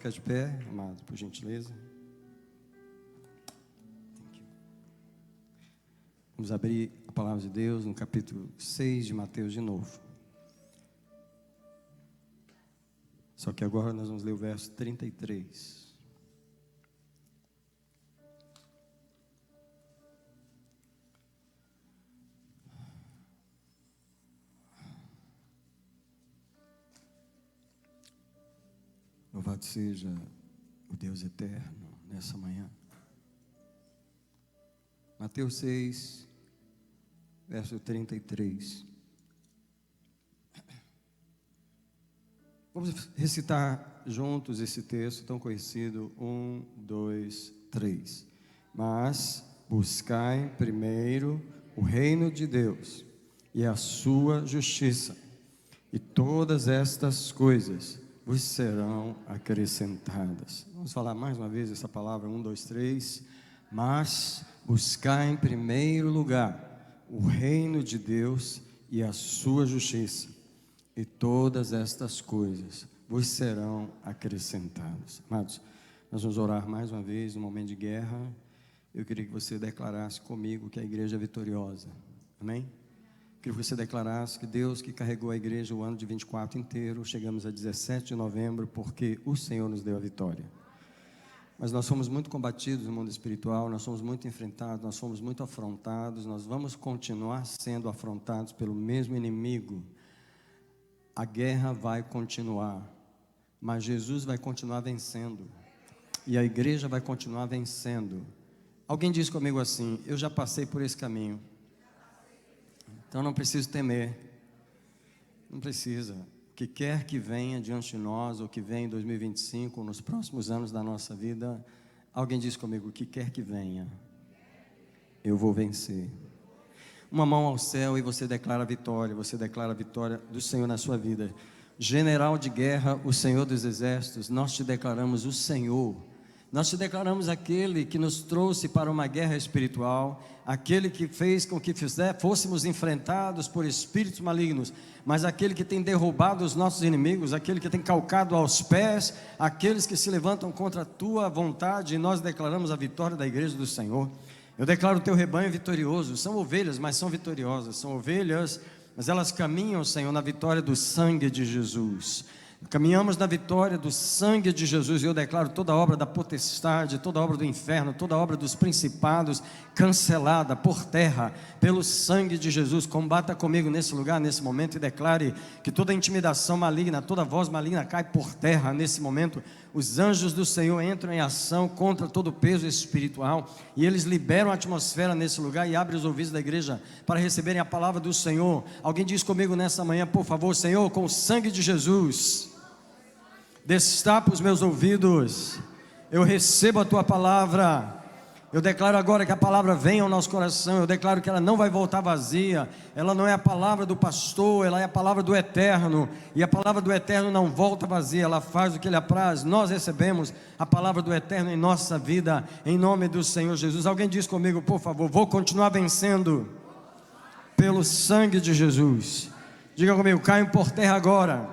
Fica de pé, amado, por gentileza. Vamos abrir a palavra de Deus no capítulo 6 de Mateus de novo. Só que agora nós vamos ler o verso 33. Louvado seja o Deus eterno nessa manhã. Mateus 6, verso 33. Vamos recitar juntos esse texto tão conhecido. 1, 2, 3. Mas buscai primeiro o reino de Deus e a sua justiça, e todas estas coisas vos serão acrescentadas. Vamos falar mais uma vez essa palavra, 1, 2, 3. Mas buscar em primeiro lugar o reino de Deus e a sua justiça, e todas estas coisas vos serão acrescentadas. Amados, nós vamos orar mais uma vez no momento de guerra. Eu queria que você declarasse comigo que a igreja é vitoriosa. Amém? Queria que você declarasse que Deus que carregou a igreja o ano de 24 inteiro, chegamos a 17 de novembro, porque o Senhor nos deu a vitória. Mas nós somos muito combatidos no mundo espiritual, nós somos muito enfrentados, nós somos muito afrontados, nós vamos continuar sendo afrontados pelo mesmo inimigo. A guerra vai continuar, mas Jesus vai continuar vencendo, e a igreja vai continuar vencendo. Alguém diz comigo assim: eu já passei por esse caminho, então não preciso temer. Não precisa. O que quer que venha diante de nós, ou que venha em 2025, ou nos próximos anos da nossa vida, alguém diz comigo: o que quer que venha, eu vou vencer. Uma mão ao céu e você declara a vitória. Você declara a vitória do Senhor na sua vida. General de guerra, o Senhor dos exércitos, nós te declaramos o Senhor. Nós te declaramos aquele que nos trouxe para uma guerra espiritual, aquele que fez com que fôssemos enfrentados por espíritos malignos, mas aquele que tem derrubado os nossos inimigos, aquele que tem calcado aos pés aqueles que se levantam contra a tua vontade, e nós declaramos a vitória da igreja do Senhor. Eu declaro o teu rebanho vitorioso. São ovelhas, mas são vitoriosas. São ovelhas, mas elas caminham, Senhor, na vitória do sangue de Jesus. Caminhamos na vitória do sangue de Jesus. E eu declaro toda a obra da potestade, toda a obra do inferno, toda a obra dos principados cancelada por terra, pelo sangue de Jesus. Combata comigo nesse lugar, nesse momento, e declare que toda intimidação maligna, toda voz maligna cai por terra nesse momento. Os anjos do Senhor entram em ação contra todo o peso espiritual, e eles liberam a atmosfera nesse lugar e abrem os ouvidos da igreja para receberem a palavra do Senhor. Alguém diz comigo nessa manhã, por favor: Senhor, com o sangue de Jesus, destapa os meus ouvidos, eu recebo a tua palavra. Eu declaro agora que a palavra vem ao nosso coração. Eu declaro que ela não vai voltar vazia. Ela não é a palavra do pastor, ela é a palavra do eterno, e a palavra do eterno não volta vazia, ela faz o que lhe apraz. Nós recebemos a palavra do eterno em nossa vida, em nome do Senhor Jesus. Alguém diz comigo, por favor: vou continuar vencendo pelo sangue de Jesus. Diga comigo: caem por terra agora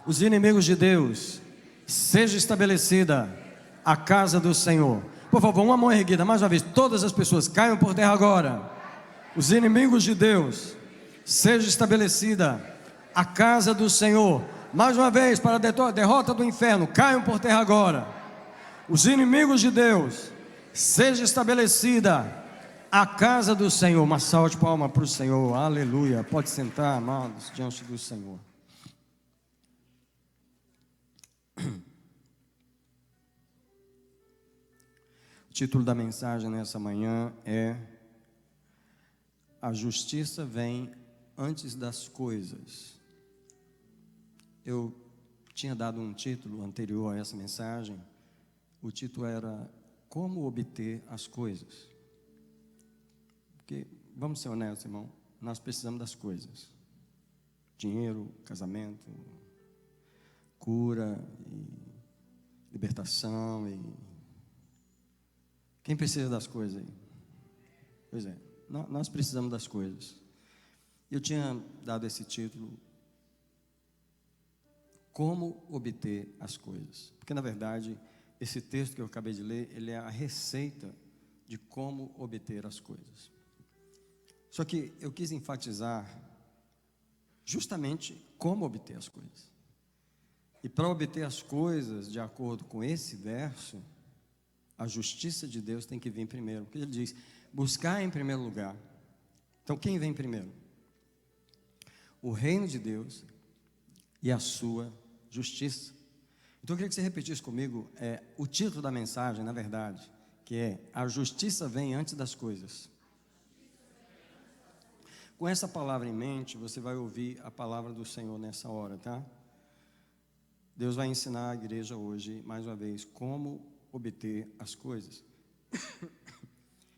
os inimigos de Deus, seja estabelecida a casa do Senhor. Por favor, uma mão erguida, mais uma vez, todas as pessoas caiam por terra agora. Os inimigos de Deus, seja estabelecida a casa do Senhor. Mais uma vez, para a derrota do inferno, caiam por terra agora. Os inimigos de Deus, seja estabelecida a casa do Senhor. Uma salva de palmas para o Senhor, aleluia. Pode sentar, amados, diante do Senhor. O título da mensagem nessa manhã é: a justiça vem antes das coisas. Eu tinha dado um título anterior a essa mensagem. O título era: como obter as coisas. Porque, vamos ser honestos, irmão, nós precisamos das coisas: dinheiro, casamento, cura, e libertação. E quem precisa das coisas aí? Pois é, nós precisamos das coisas. Eu tinha dado esse título: como obter as coisas. Porque, na verdade, esse texto que eu acabei de ler, ele é a receita de como obter as coisas. Só que eu quis enfatizar justamente como obter as coisas. E para obter as coisas, de acordo com esse verso, a justiça de Deus tem que vir primeiro. Porque ele diz, buscar em primeiro lugar. Então, quem vem primeiro? O reino de Deus e a sua justiça. Então eu queria que você repetisse comigo o título da mensagem, na verdade, que é: a justiça vem antes das coisas. Com essa palavra em mente, você vai ouvir a palavra do Senhor nessa hora, tá? Deus vai ensinar a igreja hoje, mais uma vez, como obter as coisas.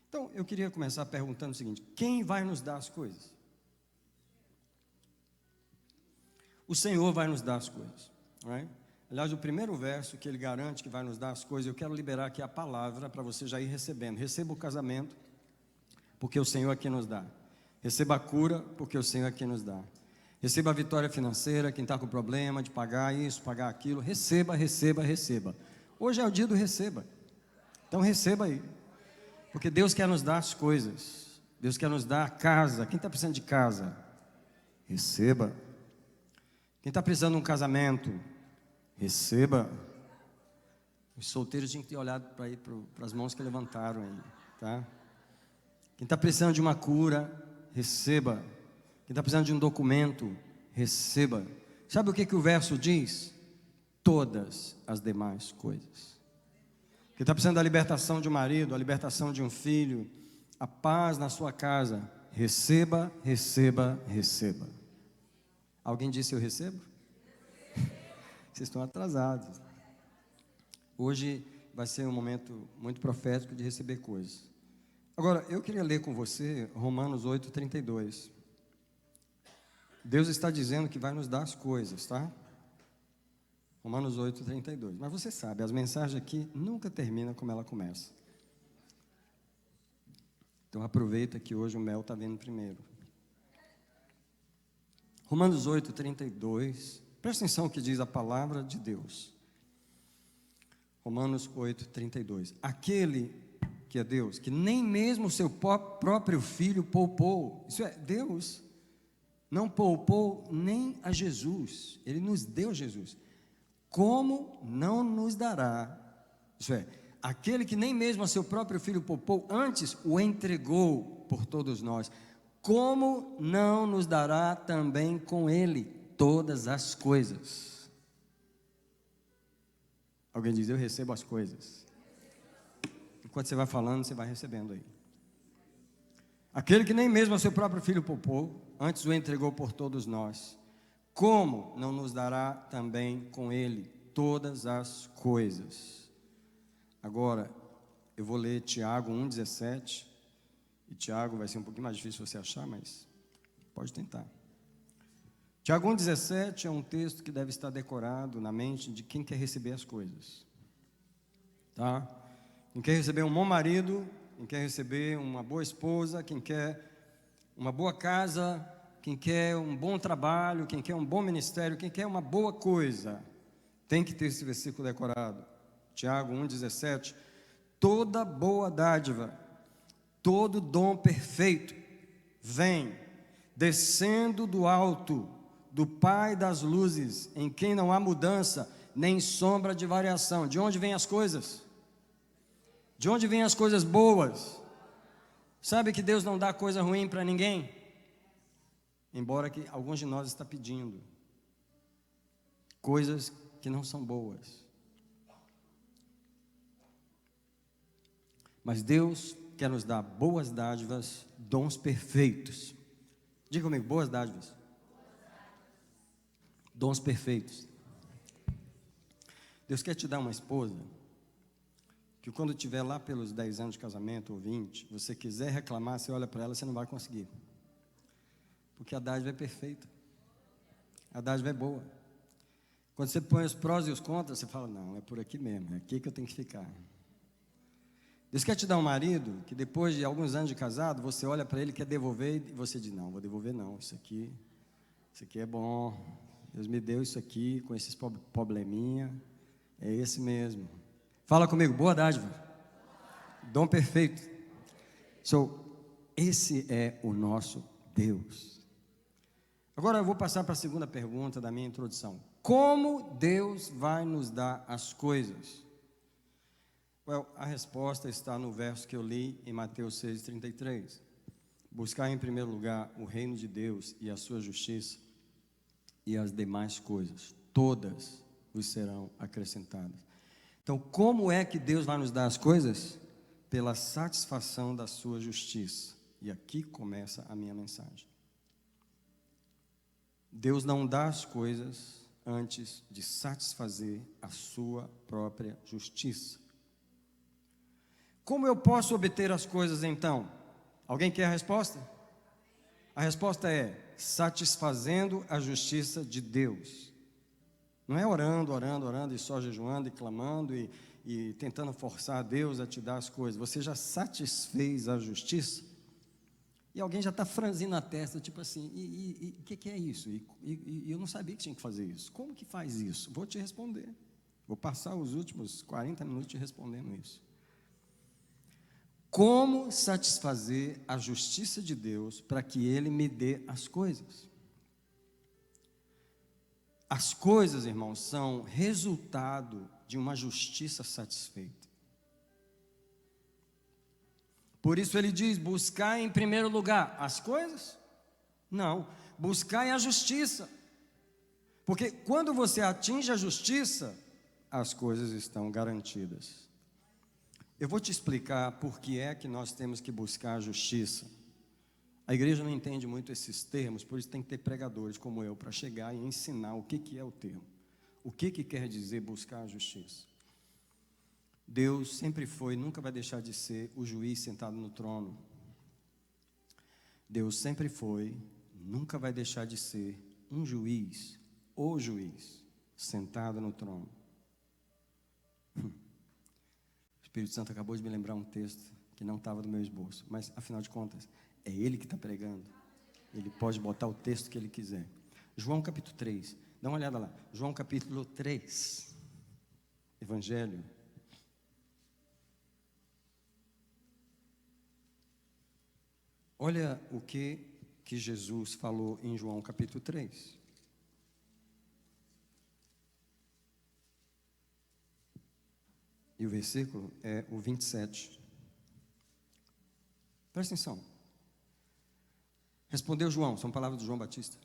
Então, eu queria começar perguntando o seguinte: quem vai nos dar as coisas? O Senhor vai nos dar as coisas, right? Aliás, o primeiro verso que ele garante que vai nos dar as coisas, eu quero liberar aqui a palavra para você já ir recebendo. Receba o casamento, porque o Senhor aqui nos dá. Receba a cura, porque o Senhor aqui nos dá. Receba a vitória financeira, quem está com problema de pagar isso, pagar aquilo. Receba, receba, receba. Hoje é o dia do receba. Então receba aí. Porque Deus quer nos dar as coisas. Deus quer nos dar a casa. Quem está precisando de casa? Receba. Quem está precisando de um casamento? Receba. Os solteiros tinham que ter olhado para aí, para as mãos que levantaram aí, tá? Quem está precisando de uma cura, receba. Quem está precisando de um documento, receba. Sabe o que o verso diz? Todas as demais coisas. Quem está precisando da libertação de um marido, a libertação de um filho, a paz na sua casa, receba, receba, receba. Alguém disse eu recebo? Vocês estão atrasados. Hoje vai ser um momento muito profético de receber coisas. Agora, eu queria ler com você Romanos 8:32. Deus está dizendo que vai nos dar as coisas, tá? Romanos 8:32. Mas você sabe, as mensagens aqui nunca terminam como ela começa. Então aproveita que hoje o mel está vindo primeiro. Romanos 8:32. Presta atenção no que diz a palavra de Deus. Romanos 8:32. Aquele que é Deus, que nem mesmo o seu próprio filho poupou. Isso é, Deus não poupou nem a Jesus. Ele nos deu Jesus. Como não nos dará? Isso é, aquele que nem mesmo a seu próprio filho poupou, antes o entregou por todos nós. Como não nos dará também com ele todas as coisas? Alguém diz, eu recebo as coisas. Enquanto você vai falando, você vai recebendo aí. Aquele que nem mesmo a seu próprio filho poupou, antes o entregou por todos nós. Como não nos dará também com ele todas as coisas? Agora, eu vou ler Tiago 1:17. E Tiago vai ser um pouquinho mais difícil você achar, mas pode tentar. Tiago 1:17 é um texto que deve estar decorado na mente de quem quer receber as coisas, tá? Quem quer receber um bom marido, quem quer receber uma boa esposa, quem quer uma boa casa, quem quer um bom trabalho, quem quer um bom ministério, quem quer uma boa coisa, tem que ter esse versículo decorado. Tiago 1:17. Toda boa dádiva, todo dom perfeito vem descendo do alto, do Pai das luzes, em quem não há mudança, nem sombra de variação. De onde vêm as coisas? De onde vêm as coisas boas? Sabe que Deus não dá coisa ruim para ninguém? Embora que alguns de nós estão pedindo coisas que não são boas. Mas Deus quer nos dar boas dádivas, dons perfeitos. Diga comigo, boas dádivas. Dons perfeitos. Deus quer te dar uma esposa que quando tiver lá pelos 10 anos de casamento ou 20, você quiser reclamar, você olha para ela, você não vai conseguir. Porque a dádiva é perfeita. A dádiva é boa. Quando você põe os prós e os contras, você fala, não, é por aqui mesmo, é aqui que eu tenho que ficar. Deus quer te dar um marido que depois de alguns anos de casado, você olha para ele e quer devolver, e você diz, não, vou devolver não, isso aqui é bom, Deus me deu isso aqui, com esses probleminha. É esse mesmo. Fala comigo, boa dádiva. Dom perfeito. Esse é o nosso Deus. Agora eu vou passar para a segunda pergunta da minha introdução. Como Deus vai nos dar as coisas? A resposta está no verso que eu li em Mateus 6,33. Buscar em primeiro lugar o reino de Deus e a sua justiça, e as demais coisas, todas vos serão acrescentadas. Então, como é que Deus vai nos dar as coisas? Pela satisfação da sua justiça. E aqui começa a minha mensagem. Deus não dá as coisas antes de satisfazer a sua própria justiça. Como eu posso obter as coisas então? Alguém quer a resposta? A resposta é satisfazendo a justiça de Deus. Não é orando e só jejuando e clamando e tentando forçar a Deus a te dar as coisas. Você já satisfez a justiça? E alguém já está franzindo a testa, tipo assim, o que é isso? E eu não sabia que tinha que fazer isso. Como que faz isso? Vou te responder. Vou passar os últimos 40 minutos te respondendo isso. Como satisfazer a justiça de Deus para que Ele me dê as coisas? As coisas, irmãos, são resultado de uma justiça satisfeita. Por isso ele diz, buscar em primeiro lugar as coisas? Não, buscar a justiça. Porque quando você atinge a justiça, as coisas estão garantidas. Eu vou te explicar por que é que nós temos que buscar a justiça. A igreja não entende muito esses termos, por isso tem que ter pregadores como eu, para chegar e ensinar o que é o termo. O que quer dizer buscar a justiça. Deus sempre foi, nunca vai deixar de ser o juiz sentado no trono. Deus sempre foi, nunca vai deixar de ser um juiz, o juiz, sentado no trono. O Espírito Santo acabou de me lembrar um texto que não estava no meu esboço, mas afinal de contas, é Ele que está pregando. Ele pode botar o texto que Ele quiser. João capítulo 3, dá uma olhada lá. João capítulo 3, Evangelho. Olha o que Jesus falou em João capítulo 3. E o versículo é o 27. Presta atenção. Respondeu João, são palavras de João Batista.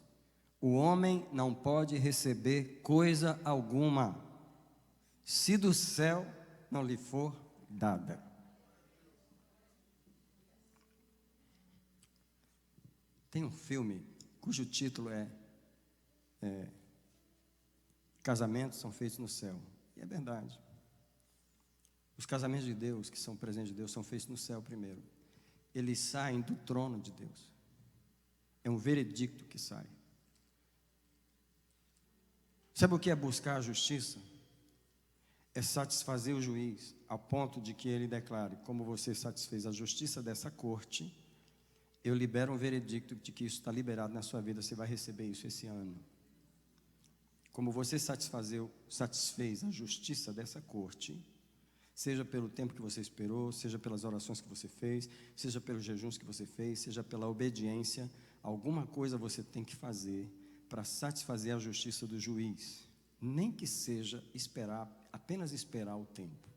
O homem não pode receber coisa alguma, se do céu não lhe for dada. Tem um filme cujo título é Casamentos são feitos no céu. E é verdade. Os casamentos de Deus, que são presentes de Deus, são feitos no céu primeiro. Eles saem do trono de Deus. É um veredicto que sai. Sabe o que é buscar a justiça? É satisfazer o juiz, a ponto de que ele declare, como você satisfez a justiça dessa corte, eu libero um veredicto de que isso está liberado na sua vida, você vai receber isso esse ano. Como você satisfez a justiça dessa corte, seja pelo tempo que você esperou, seja pelas orações que você fez, seja pelos jejuns que você fez, seja pela obediência, alguma coisa você tem que fazer para satisfazer a justiça do juiz, nem que seja apenas esperar o tempo.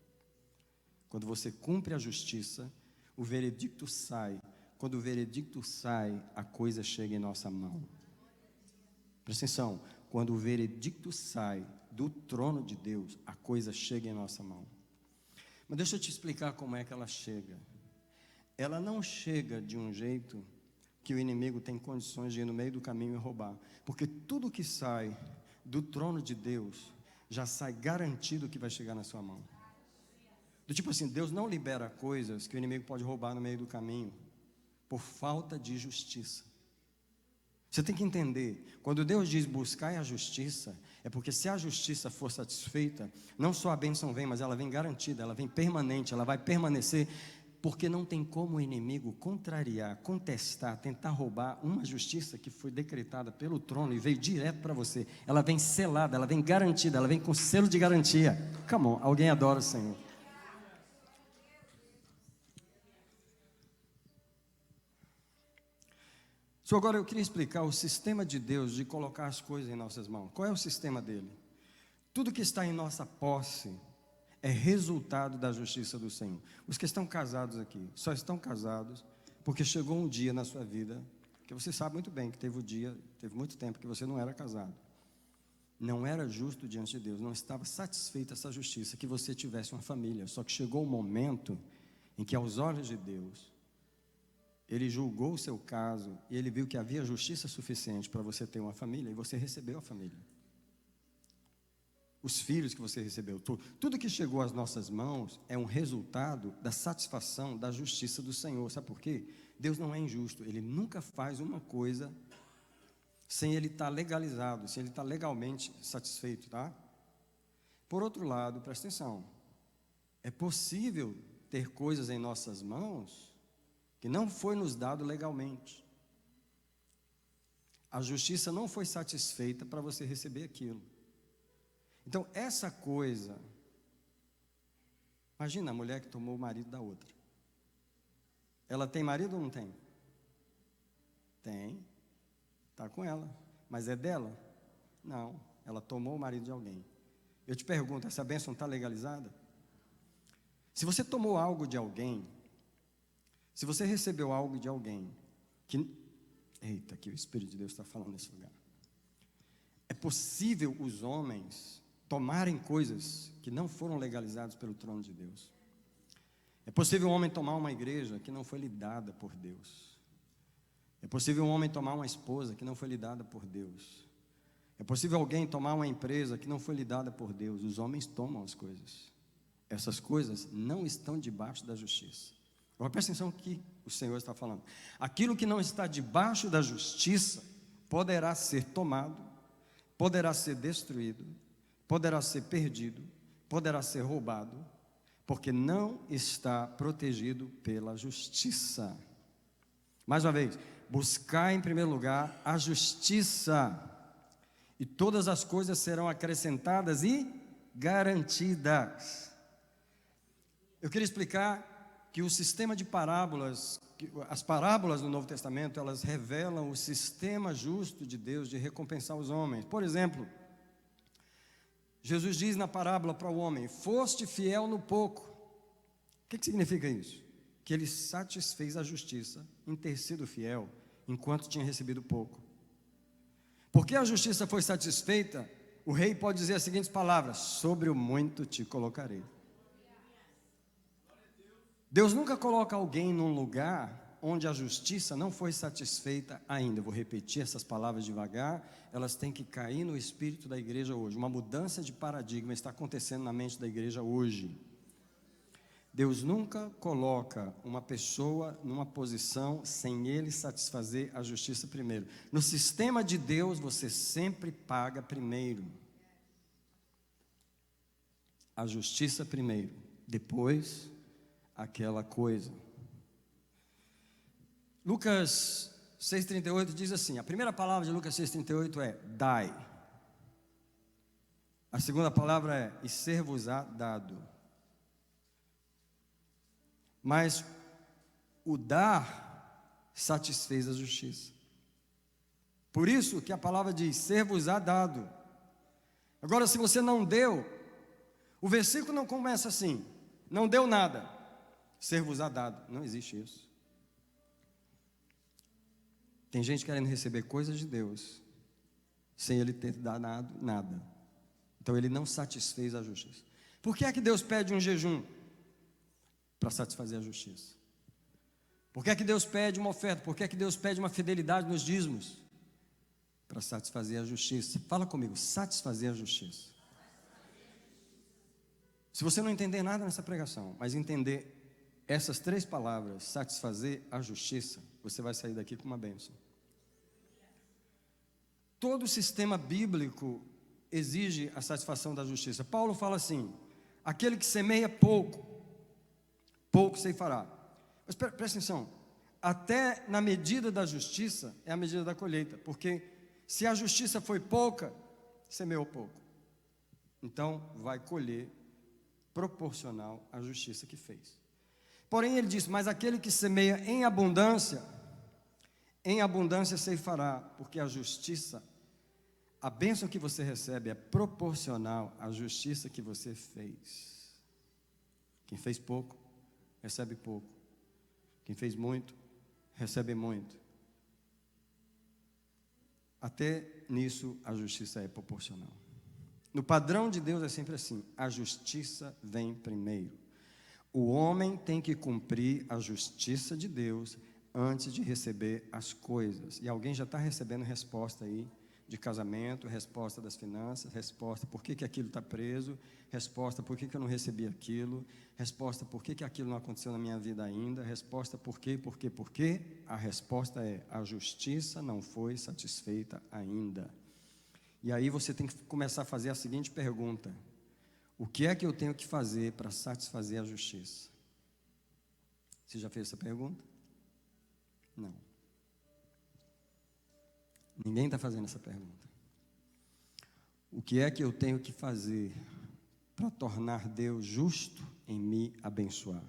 Quando você cumpre a justiça, o veredicto sai. Quando o veredicto sai, a coisa chega em nossa mão. Presta atenção, quando o veredicto sai do trono de Deus, a coisa chega em nossa mão. Mas deixa eu te explicar como é que ela chega. Ela não chega de um jeito que o inimigo tem condições de ir no meio do caminho e roubar. Porque tudo que sai do trono de Deus, já sai garantido que vai chegar na sua mão. Do tipo assim, Deus não libera coisas que o inimigo pode roubar no meio do caminho, por falta de justiça. Você tem que entender, quando Deus diz buscai a justiça, é porque se a justiça for satisfeita, não só a bênção vem, mas ela vem garantida, ela vem permanente, ela vai permanecer Porque não tem como o inimigo contrariar, contestar, tentar roubar uma justiça que foi decretada pelo trono e veio direto para você. Ela vem selada, ela vem garantida, ela vem com selo de garantia. Come on, alguém adora o Senhor. So, agora eu queria explicar o sistema de Deus de colocar as coisas em nossas mãos. Qual é o sistema dele? Tudo que está em nossa posse é resultado da justiça do Senhor. Os que estão casados aqui, só estão casados porque chegou um dia na sua vida, que você sabe muito bem que teve muito tempo que você não era casado. Não era justo diante de Deus, não estava satisfeita essa justiça, que você tivesse uma família. Só que chegou um momento em que, aos olhos de Deus, Ele julgou o seu caso e Ele viu que havia justiça suficiente para você ter uma família, e você recebeu a família. Os filhos que você recebeu, tudo que chegou às nossas mãos é um resultado da satisfação da justiça do Senhor. Sabe por quê? Deus não é injusto, Ele nunca faz uma coisa sem Ele estar legalizado, sem Ele estar legalmente satisfeito, tá? Por outro lado, presta atenção, é possível ter coisas em nossas mãos que não foi nos dado legalmente. A justiça não foi satisfeita para você receber aquilo. Então, essa coisa, imagina a mulher que tomou o marido da outra. Ela tem marido ou não tem? Tem, está com ela, mas é dela? Não, ela tomou o marido de alguém. Eu te pergunto, essa bênção está legalizada? Se você tomou algo de alguém, se você recebeu algo de alguém, eita, que o Espírito de Deus está falando nesse lugar. É possível os homens tomarem coisas que não foram legalizadas pelo trono de Deus. É possível um homem tomar uma igreja que não foi lhe dada por Deus. É possível um homem tomar uma esposa que não foi lhe dada por Deus. É possível alguém tomar uma empresa que não foi lhe dada por Deus. Os homens tomam as coisas. Essas coisas não estão debaixo da justiça. Agora presta atenção que o Senhor está falando. Aquilo que não está debaixo da justiça poderá ser tomado, poderá ser destruído, poderá ser perdido, poderá ser roubado, porque não está protegido pela justiça. Mais uma vez, buscar em primeiro lugar a justiça, e todas as coisas serão acrescentadas e garantidas. Eu queria explicar que o sistema de parábolas, as parábolas do Novo Testamento, elas revelam o sistema justo de Deus de recompensar os homens. Por exemplo, Jesus diz na parábola para o homem: foste fiel no pouco. O que significa isso? Que ele satisfez a justiça em ter sido fiel enquanto tinha recebido pouco. Porque a justiça foi satisfeita, o rei pode dizer as seguintes palavras: sobre o muito te colocarei. Deus nunca coloca alguém num lugar onde a justiça não foi satisfeita ainda. Eu vou repetir essas palavras devagar, elas têm que cair no espírito da igreja hoje. Uma mudança de paradigma está acontecendo na mente da igreja hoje. Deus nunca coloca uma pessoa numa posição sem Ele satisfazer a justiça primeiro. No sistema de Deus, você sempre paga primeiro. A justiça primeiro, depois aquela coisa. Lucas 6,38 diz assim, a primeira palavra de Lucas 6,38 é dai. A segunda palavra é e ser-vos-á dado. Mas o dar satisfez a justiça. Por isso que a palavra diz ser-vos-á dado. Agora, se você não deu, o versículo não começa assim, não deu nada, ser-vos-á dado. Não existe isso. Tem gente querendo receber coisas de Deus sem Ele ter dado nada. Então Ele não satisfez a justiça. Por que é que Deus pede um jejum? Para satisfazer a justiça. Por que é que Deus pede uma oferta? Por que é que Deus pede uma fidelidade nos dízimos? Para satisfazer a justiça. Fala comigo, satisfazer a justiça. Se você não entender nada nessa pregação, mas entender essas três palavras, satisfazer a justiça, você vai sair daqui com uma bênção. Todo o sistema bíblico exige a satisfação da justiça. Paulo fala assim: aquele que semeia pouco, pouco ceifará. Mas presta atenção, até na medida da justiça é a medida da colheita, porque se a justiça foi pouca, semeou pouco, então vai colher proporcional à justiça que fez. Porém ele diz, mas aquele que semeia em abundância ceifará, porque a justiça, a bênção que você recebe é proporcional à justiça que você fez. Quem fez pouco, recebe pouco. Quem fez muito, recebe muito. Até nisso a justiça é proporcional. No padrão de Deus é sempre assim, a justiça vem primeiro. O homem tem que cumprir a justiça de Deus antes de receber as coisas. E alguém já está recebendo resposta aí de casamento, resposta das finanças, resposta por que aquilo está preso, resposta por que eu não recebi aquilo, resposta por que aquilo não aconteceu na minha vida ainda, resposta por quê. A resposta é, a justiça não foi satisfeita ainda. E aí você tem que começar a fazer a seguinte pergunta: o que é que eu tenho que fazer para satisfazer a justiça? Você já fez essa pergunta? Não. Ninguém está fazendo essa pergunta. O que é que eu tenho que fazer para tornar Deus justo em me abençoar?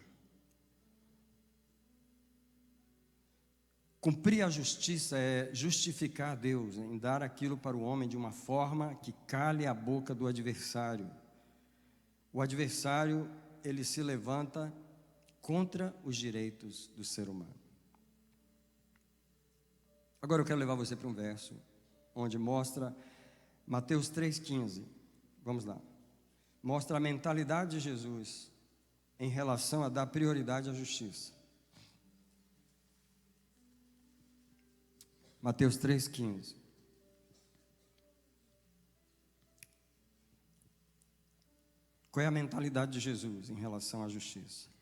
Cumprir a justiça é justificar Deus, em dar aquilo para o homem de uma forma que cale a boca do adversário. O adversário, ele se levanta contra os direitos do ser humano. Agora eu quero levar você para um verso onde mostra Mateus 3,15. Vamos lá. Mostra a mentalidade de Jesus em relação a dar prioridade à justiça. Mateus 3,15. Qual é a mentalidade de Jesus em relação à justiça?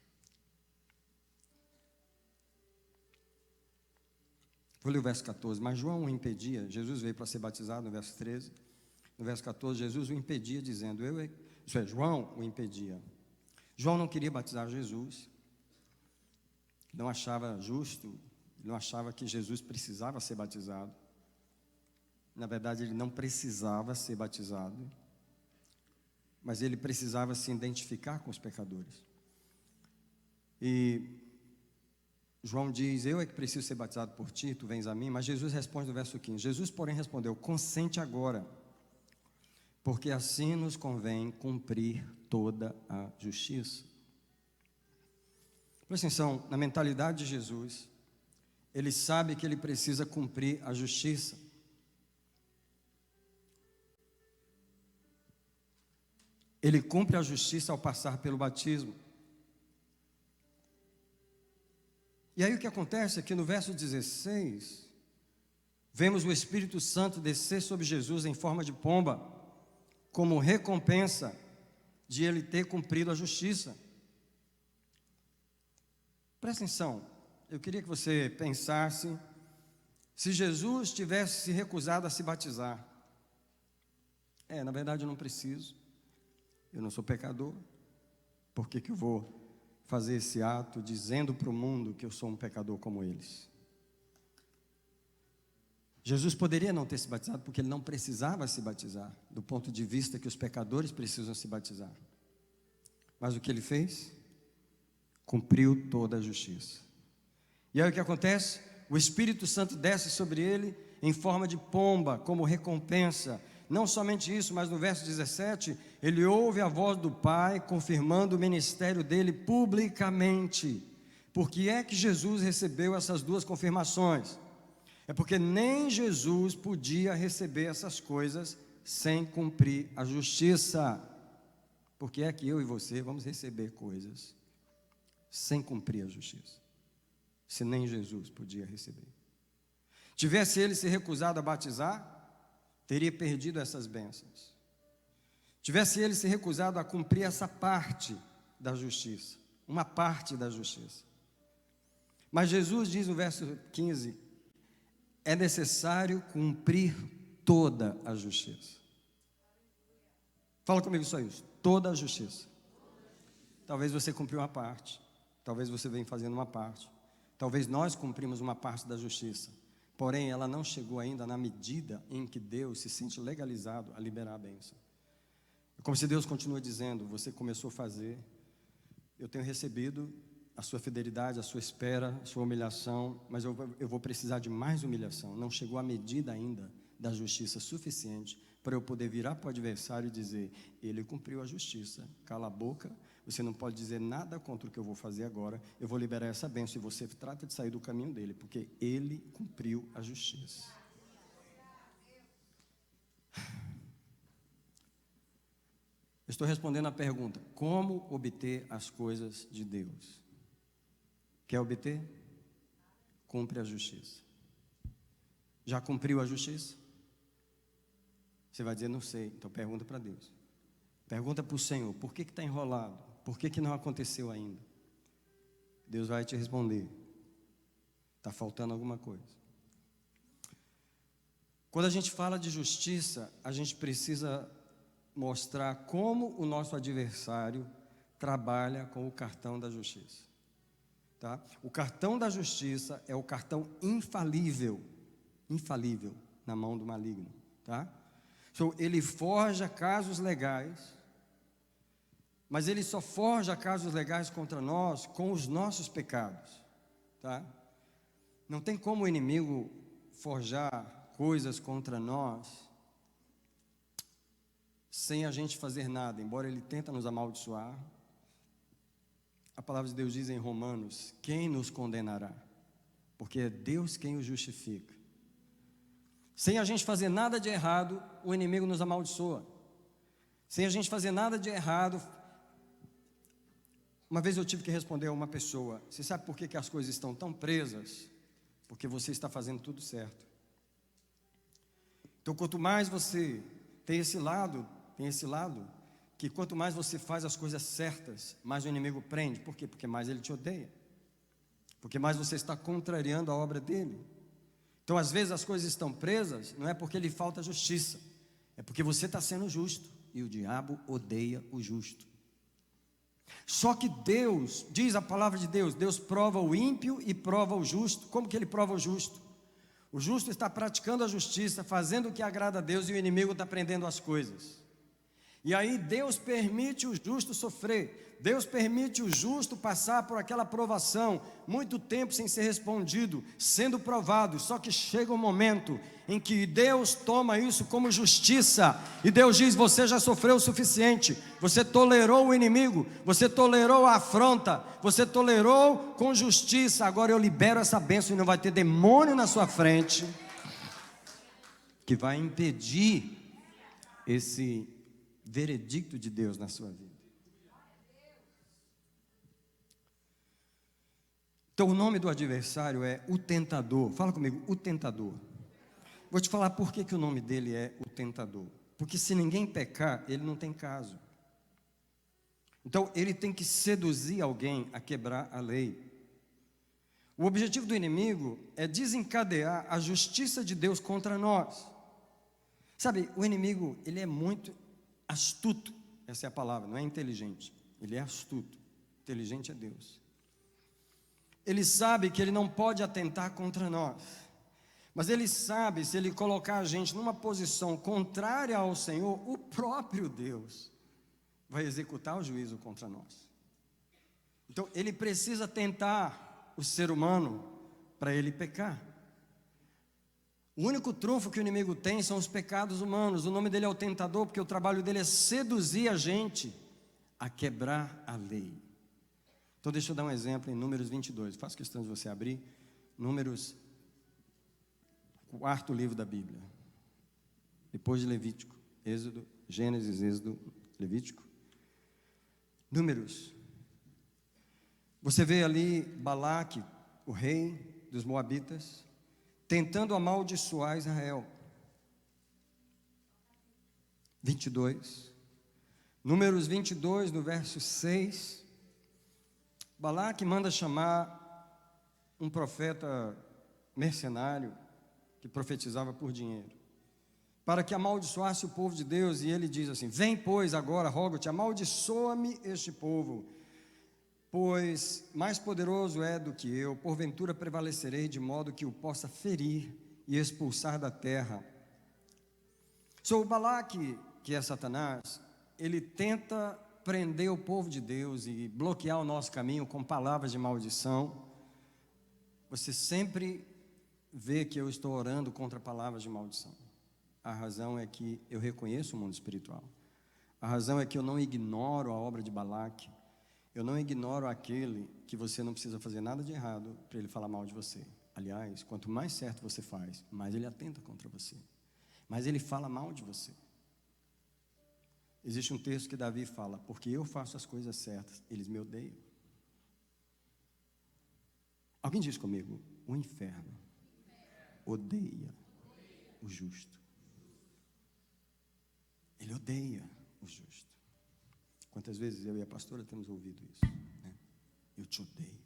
Vou ler o verso 14. Mas João o impedia. Jesus veio para ser batizado, no verso 13. No verso 14, Jesus o impedia, dizendo, João o impedia. João não queria batizar Jesus. Não achava justo, não achava que Jesus precisava ser batizado. Na verdade, ele não precisava ser batizado, mas ele precisava se identificar com os pecadores. E João diz, eu é que preciso ser batizado por ti, tu vens a mim. Mas Jesus responde no verso 15. Jesus, porém, respondeu, consente agora, porque assim nos convém cumprir toda a justiça. Presta atenção, na mentalidade de Jesus, ele sabe que ele precisa cumprir a justiça. Ele cumpre a justiça ao passar pelo batismo. E aí o que acontece é que no verso 16, vemos o Espírito Santo descer sobre Jesus em forma de pomba, como recompensa de ele ter cumprido a justiça. Presta atenção, eu queria que você pensasse, se Jesus tivesse se recusado a se batizar. Na verdade eu não preciso, eu não sou pecador, por que eu vou fazer esse ato dizendo para o mundo que eu sou um pecador como eles? Jesus poderia não ter se batizado porque ele não precisava se batizar, do ponto de vista que os pecadores precisam se batizar. Mas o que ele fez? Cumpriu toda a justiça. E aí o que acontece? O Espírito Santo desce sobre ele em forma de pomba, como recompensa. Não somente isso, mas no verso 17, ele ouve a voz do Pai, confirmando o ministério dele publicamente. Por que é que Jesus recebeu essas duas confirmações? É porque nem Jesus podia receber essas coisas sem cumprir a justiça. Por que é que eu e você vamos receber coisas sem cumprir a justiça? Se nem Jesus podia receber. Tivesse ele se recusado a batizar, teria perdido essas bênçãos. Tivesse ele se recusado a cumprir essa parte da justiça, uma parte da justiça. Mas Jesus diz no verso 15, é necessário cumprir toda a justiça. Fala comigo só isso, toda a justiça. Talvez você cumpriu uma parte, Talvez você venha fazendo uma parte. Talvez nós cumprimos uma parte da justiça. Porém, ela não chegou ainda na medida em que Deus se sente legalizado a liberar a bênção. É como se Deus continua dizendo: você começou a fazer, eu tenho recebido a sua fidelidade, a sua espera, a sua humilhação, mas eu vou precisar de mais humilhação. Não chegou a medida ainda da justiça suficiente para eu poder virar para o adversário e dizer: ele cumpriu a justiça, cala a boca, você não pode dizer nada contra o que eu vou fazer agora, eu vou liberar essa bênção, e você trata de sair do caminho dele, porque ele cumpriu a justiça. Estou respondendo a pergunta: como obter as coisas de Deus? Quer obter? Cumpre a justiça. Já cumpriu a justiça? Você vai dizer: não sei. Então pergunta para Deus. Pergunta para o Senhor: por que está enrolado? Por que não aconteceu ainda? Deus vai te responder: está faltando alguma coisa. Quando a gente fala de justiça, a gente precisa mostrar como o nosso adversário trabalha com o cartão da justiça. Tá? O cartão da justiça é o cartão infalível na mão do maligno. Tá? Então, ele forja casos legais, mas ele só forja casos legais contra nós com os nossos pecados. Tá? Não tem como o inimigo forjar coisas contra nós sem a gente fazer nada, embora ele tente nos amaldiçoar. A palavra de Deus diz em Romanos: quem nos condenará? Porque é Deus quem o justifica. Sem a gente fazer nada de errado, o inimigo nos amaldiçoa. Sem a gente fazer nada de errado. Uma vez eu tive que responder a uma pessoa: você sabe por que as coisas estão tão presas? Porque você está fazendo tudo certo. Então, quanto mais você tem esse lado, que quanto mais você faz as coisas certas, mais o inimigo prende. Por quê? Porque mais ele te odeia. Porque mais você está contrariando a obra dele. Então, às vezes as coisas estão presas, não é porque lhe falta justiça, é porque você está sendo justo, e o diabo odeia o justo. Só que Deus, diz a palavra de Deus, Deus prova o ímpio e prova o justo. Como que ele prova o justo? O justo está praticando a justiça, fazendo o que agrada a Deus, e o inimigo está prendendo as coisas. E aí Deus permite o justo sofrer, Deus permite o justo passar por aquela provação, muito tempo sem ser respondido, sendo provado. Só que chega um momento em que Deus toma isso como justiça, e Deus diz: você já sofreu o suficiente, você tolerou o inimigo, você tolerou a afronta, você tolerou com justiça, agora eu libero essa bênção, e não vai ter demônio na sua frente que vai impedir esse veredicto de Deus na sua vida. Então o nome do adversário é o tentador. Fala comigo: o tentador. Vou te falar por que o nome dele é o tentador. Porque se ninguém pecar, ele não tem caso. Então ele tem que seduzir alguém a quebrar a lei. O objetivo do inimigo é desencadear a justiça de Deus contra nós. Sabe, o inimigo, ele é muito astuto. Essa é a palavra, não é inteligente. Ele é astuto. Inteligente é Deus. Ele sabe que ele não pode atentar contra nós, mas ele sabe, se ele colocar a gente numa posição contrária ao Senhor, o próprio Deus vai executar o juízo contra nós. Então ele precisa tentar o ser humano para ele pecar. O único trunfo que o inimigo tem são os pecados humanos. O nome dele é o tentador, porque o trabalho dele é seduzir a gente a quebrar a lei. Então deixa eu dar um exemplo em Números 22. Faço questão de você abrir Números, quarto livro da Bíblia, depois de Levítico. Êxodo, Gênesis, Êxodo, Levítico. Números. Você vê ali Balaque, o rei dos Moabitas, tentando amaldiçoar Israel. 22. Números 22, no verso 6. Balaque manda chamar um profeta mercenário que profetizava por dinheiro, para que amaldiçoasse o povo de Deus. E ele diz assim: vem, pois, agora, rogo-te, amaldiçoa-me este povo. Pois mais poderoso é do que eu, porventura prevalecerei de modo que o possa ferir e expulsar da terra. O Balaque, que é Satanás, ele tenta prender o povo de Deus e bloquear o nosso caminho com palavras de maldição. Você sempre vê que eu estou orando contra palavras de maldição. A razão é que eu reconheço o mundo espiritual. A razão é que eu não ignoro a obra de Balaque. Eu não ignoro aquele que você não precisa fazer nada de errado para ele falar mal de você. Aliás, quanto mais certo você faz, mais ele atenta contra você. Mas ele fala mal de você. Existe um texto que Davi fala: porque eu faço as coisas certas, eles me odeiam. Alguém diz comigo: o inferno odeia o justo. Ele odeia o justo. Quantas vezes eu e a pastora temos ouvido isso, né? Eu te odeio.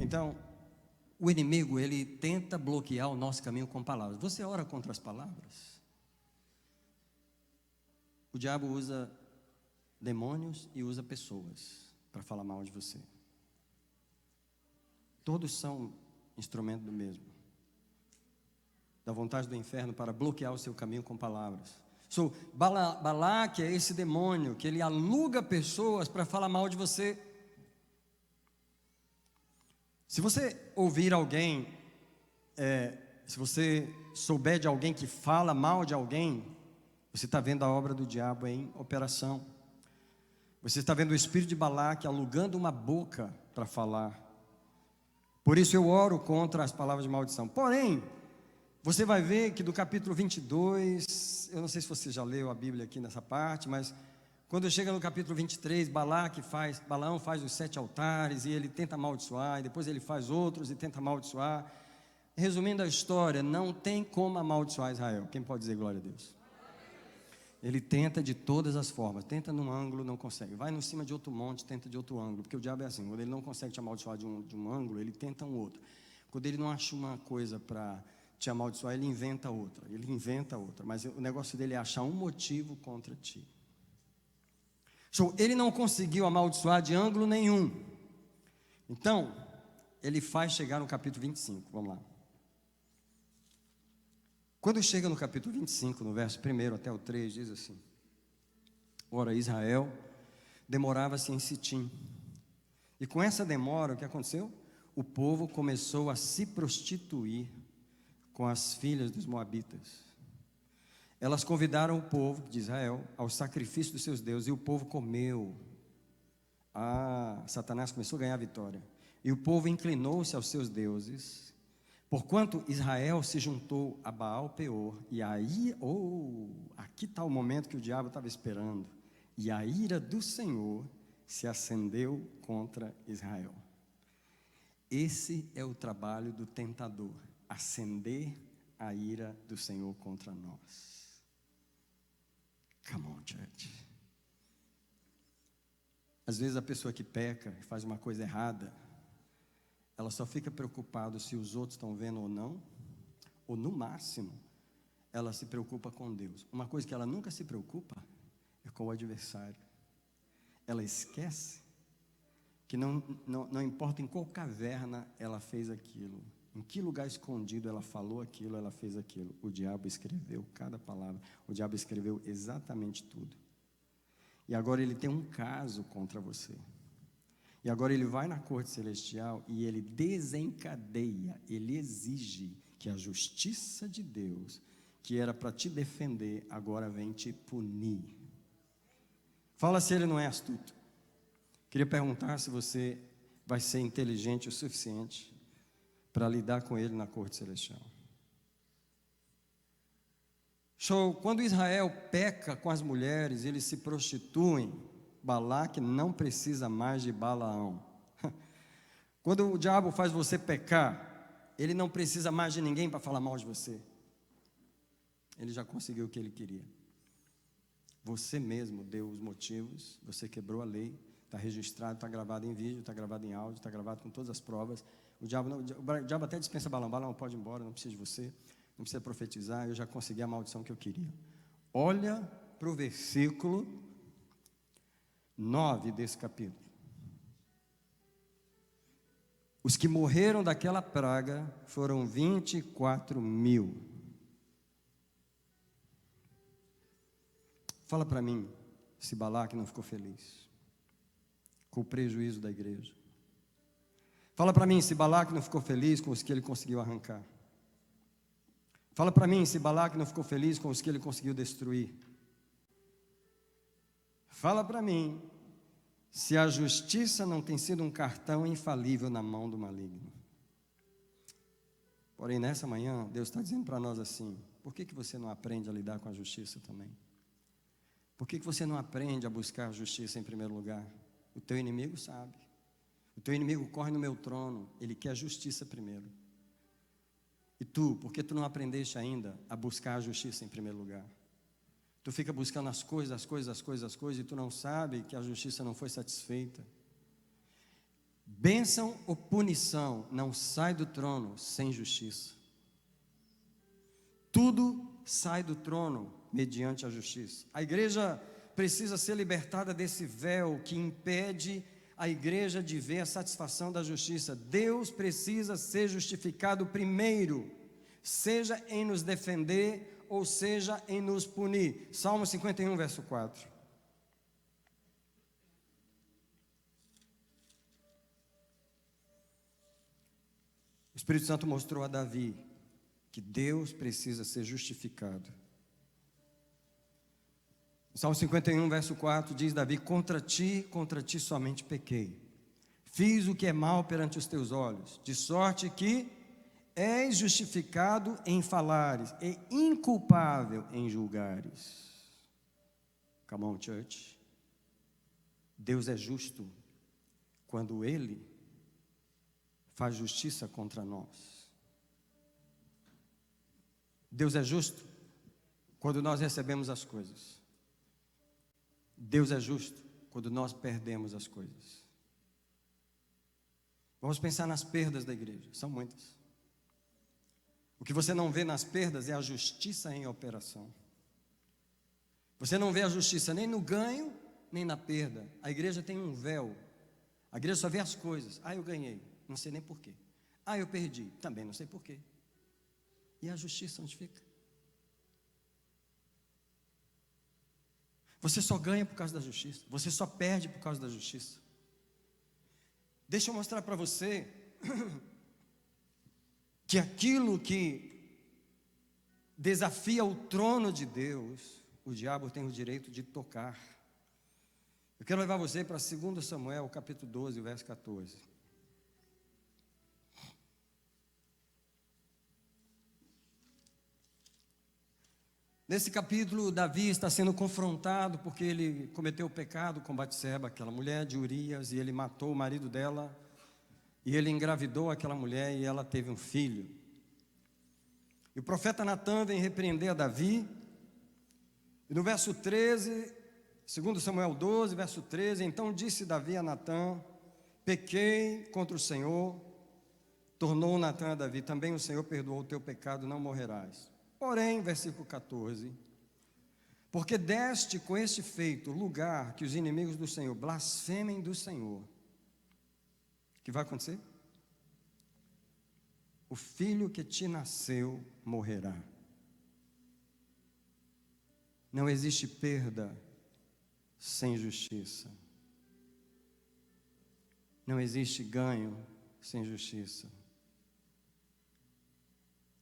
Então, o inimigo, ele tenta bloquear o nosso caminho com palavras. Você ora contra as palavras? O diabo usa demônios e usa pessoas para falar mal de você. Todos são instrumento do mesmo. Da vontade do inferno para bloquear o seu caminho com palavras. Balaque é esse demônio que ele aluga pessoas para falar mal de você. Se você ouvir alguém, se você souber de alguém que fala mal de alguém, você está vendo a obra do diabo em operação. Você está vendo o espírito de Balaque alugando uma boca para falar. Por isso eu oro contra as palavras de maldição. Porém, você vai ver que do capítulo 22, eu não sei se você já leu a Bíblia aqui nessa parte, mas quando chega no capítulo 23, Balaão faz os 7 altares e ele tenta amaldiçoar, e depois ele faz outros e tenta amaldiçoar. Resumindo a história, não tem como amaldiçoar Israel. Quem pode dizer glória a Deus? Ele tenta de todas as formas, tenta num ângulo, não consegue. Vai no cima de outro monte, tenta de outro ângulo, porque o diabo é assim, quando ele não consegue te amaldiçoar de um ângulo, ele tenta um outro. Quando ele não acha uma coisa para te amaldiçoar, ele inventa outra, mas o negócio dele é achar um motivo contra ti. Ele não conseguiu amaldiçoar de ângulo nenhum. Então, ele faz chegar no capítulo 25, vamos lá. Quando chega no capítulo 25, no verso 1 até o 3, diz assim: ora, Israel demorava-se em Sitim, e com essa demora, o que aconteceu? O povo começou a se prostituir com as filhas dos moabitas. Elas convidaram o povo de Israel ao sacrifício dos seus deuses, e o povo comeu. Satanás começou a ganhar vitória. E o povo inclinou-se aos seus deuses, porquanto Israel se juntou a Baal Peor. E aí, aqui está o momento que o diabo estava esperando. E a ira do Senhor se acendeu contra Israel. Esse é o trabalho do tentador: acender a ira do Senhor contra nós. Come on, church. Às vezes a pessoa que peca e faz uma coisa errada, ela só fica preocupada se os outros estão vendo ou não, ou no máximo, ela se preocupa com Deus. Uma coisa que ela nunca se preocupa é com o adversário. Ela esquece que não importa em qual caverna ela fez aquilo, em que lugar escondido ela falou aquilo, ela fez aquilo. O diabo escreveu cada palavra. O diabo escreveu exatamente tudo. E agora ele tem um caso contra você. E agora ele vai na corte celestial e ele desencadeia, ele exige que a justiça de Deus, que era para te defender, agora vem te punir. Fala se ele não é astuto. Queria perguntar se você vai ser inteligente o suficiente para lidar com ele na corte celestial. Quando Israel peca com as mulheres, eles se prostituem, Balaque não precisa mais de Balaão. Quando o diabo faz você pecar, ele não precisa mais de ninguém para falar mal de você. Ele já conseguiu o que ele queria. Você mesmo deu os motivos, você quebrou a lei, está registrado, está gravado em vídeo, está gravado em áudio, está gravado com todas as provas. O diabo até dispensa Balaão. Balaão, pode ir embora, não precisa de você, não precisa profetizar, eu já consegui a maldição que eu queria. Olha para o versículo 9 desse capítulo. Os que morreram daquela praga foram 24.000. Fala para mim se Balaque não ficou feliz com o prejuízo da igreja. Fala para mim se Balaque não ficou feliz com os que ele conseguiu arrancar. Fala para mim se Balaque não ficou feliz com os que ele conseguiu destruir. Fala para mim se a justiça não tem sido um cartão infalível na mão do maligno. Porém, nessa manhã, Deus está dizendo para nós assim: por que você não aprende a lidar com a justiça também? Por que você não aprende a buscar a justiça em primeiro lugar? O teu inimigo sabe. O teu inimigo corre no meu trono, ele quer a justiça primeiro. E tu, por que tu não aprendeste ainda a buscar a justiça em primeiro lugar? Tu fica buscando as coisas, e tu não sabe que a justiça não foi satisfeita. Bênção ou punição não sai do trono sem justiça. Tudo sai do trono mediante a justiça. A igreja precisa ser libertada desse véu que impede a igreja de ver a satisfação da justiça. Deus precisa ser justificado primeiro, seja em nos defender ou seja em nos punir. Salmo 51, verso 4. O Espírito Santo mostrou a Davi que Deus precisa ser justificado. Salmo 51, verso 4 diz Davi: contra ti somente pequei. Fiz o que é mal perante os teus olhos, de sorte que és justificado em falares e inculpável em julgares. Come on, church. Deus é justo quando Ele faz justiça contra nós. Deus é justo quando nós recebemos as coisas. Deus é justo quando nós perdemos as coisas. Vamos pensar nas perdas da igreja, são muitas. O que você não vê nas perdas é a justiça em operação. Você não vê a justiça nem no ganho, nem na perda. A igreja tem um véu. A igreja só vê as coisas. Ah, eu ganhei, não sei nem porquê. Ah, eu perdi, também não sei porquê. E a justiça onde fica? Você só ganha por causa da justiça. Você só perde por causa da justiça. Deixa eu mostrar para você que aquilo que desafia o trono de Deus, o diabo tem o direito de tocar. Eu quero levar você para 2 Samuel, capítulo 12, verso 14. Nesse capítulo, Davi está sendo confrontado porque ele cometeu o pecado com Batseba, aquela mulher de Urias, e ele matou o marido dela, e ele engravidou aquela mulher e ela teve um filho. E o profeta Natã vem repreender a Davi, e no verso 13, 2 Samuel 12, verso 13, então disse Davi a Natã: pequei contra o Senhor. Tornou Natã a Davi: também o Senhor perdoou o teu pecado, não morrerás. Porém, versículo 14, porque deste com este feito lugar que os inimigos do Senhor blasfemem do Senhor, o que vai acontecer? O filho que te nasceu morrerá. Não existe perda sem justiça. Não existe ganho sem justiça.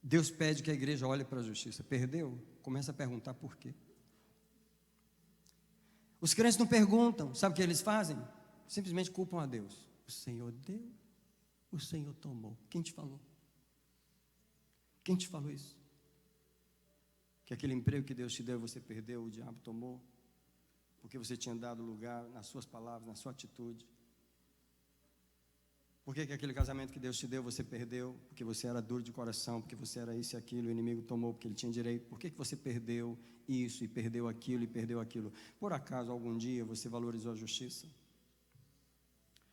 Deus pede que a igreja olhe para a justiça. Perdeu? Começa a perguntar por quê. Os crentes não perguntam, sabe o que eles fazem? Simplesmente culpam a Deus. O Senhor deu, o Senhor tomou. Quem te falou? Quem te falou isso? Que aquele emprego que Deus te deu, você perdeu, o diabo tomou, porque você tinha dado lugar nas suas palavras, na sua atitude. Por que aquele casamento que Deus te deu, você perdeu? Porque você era duro de coração, porque você era isso e aquilo, o inimigo tomou porque ele tinha direito. Por que você perdeu isso e perdeu aquilo e perdeu aquilo? Por acaso algum dia você valorizou a justiça?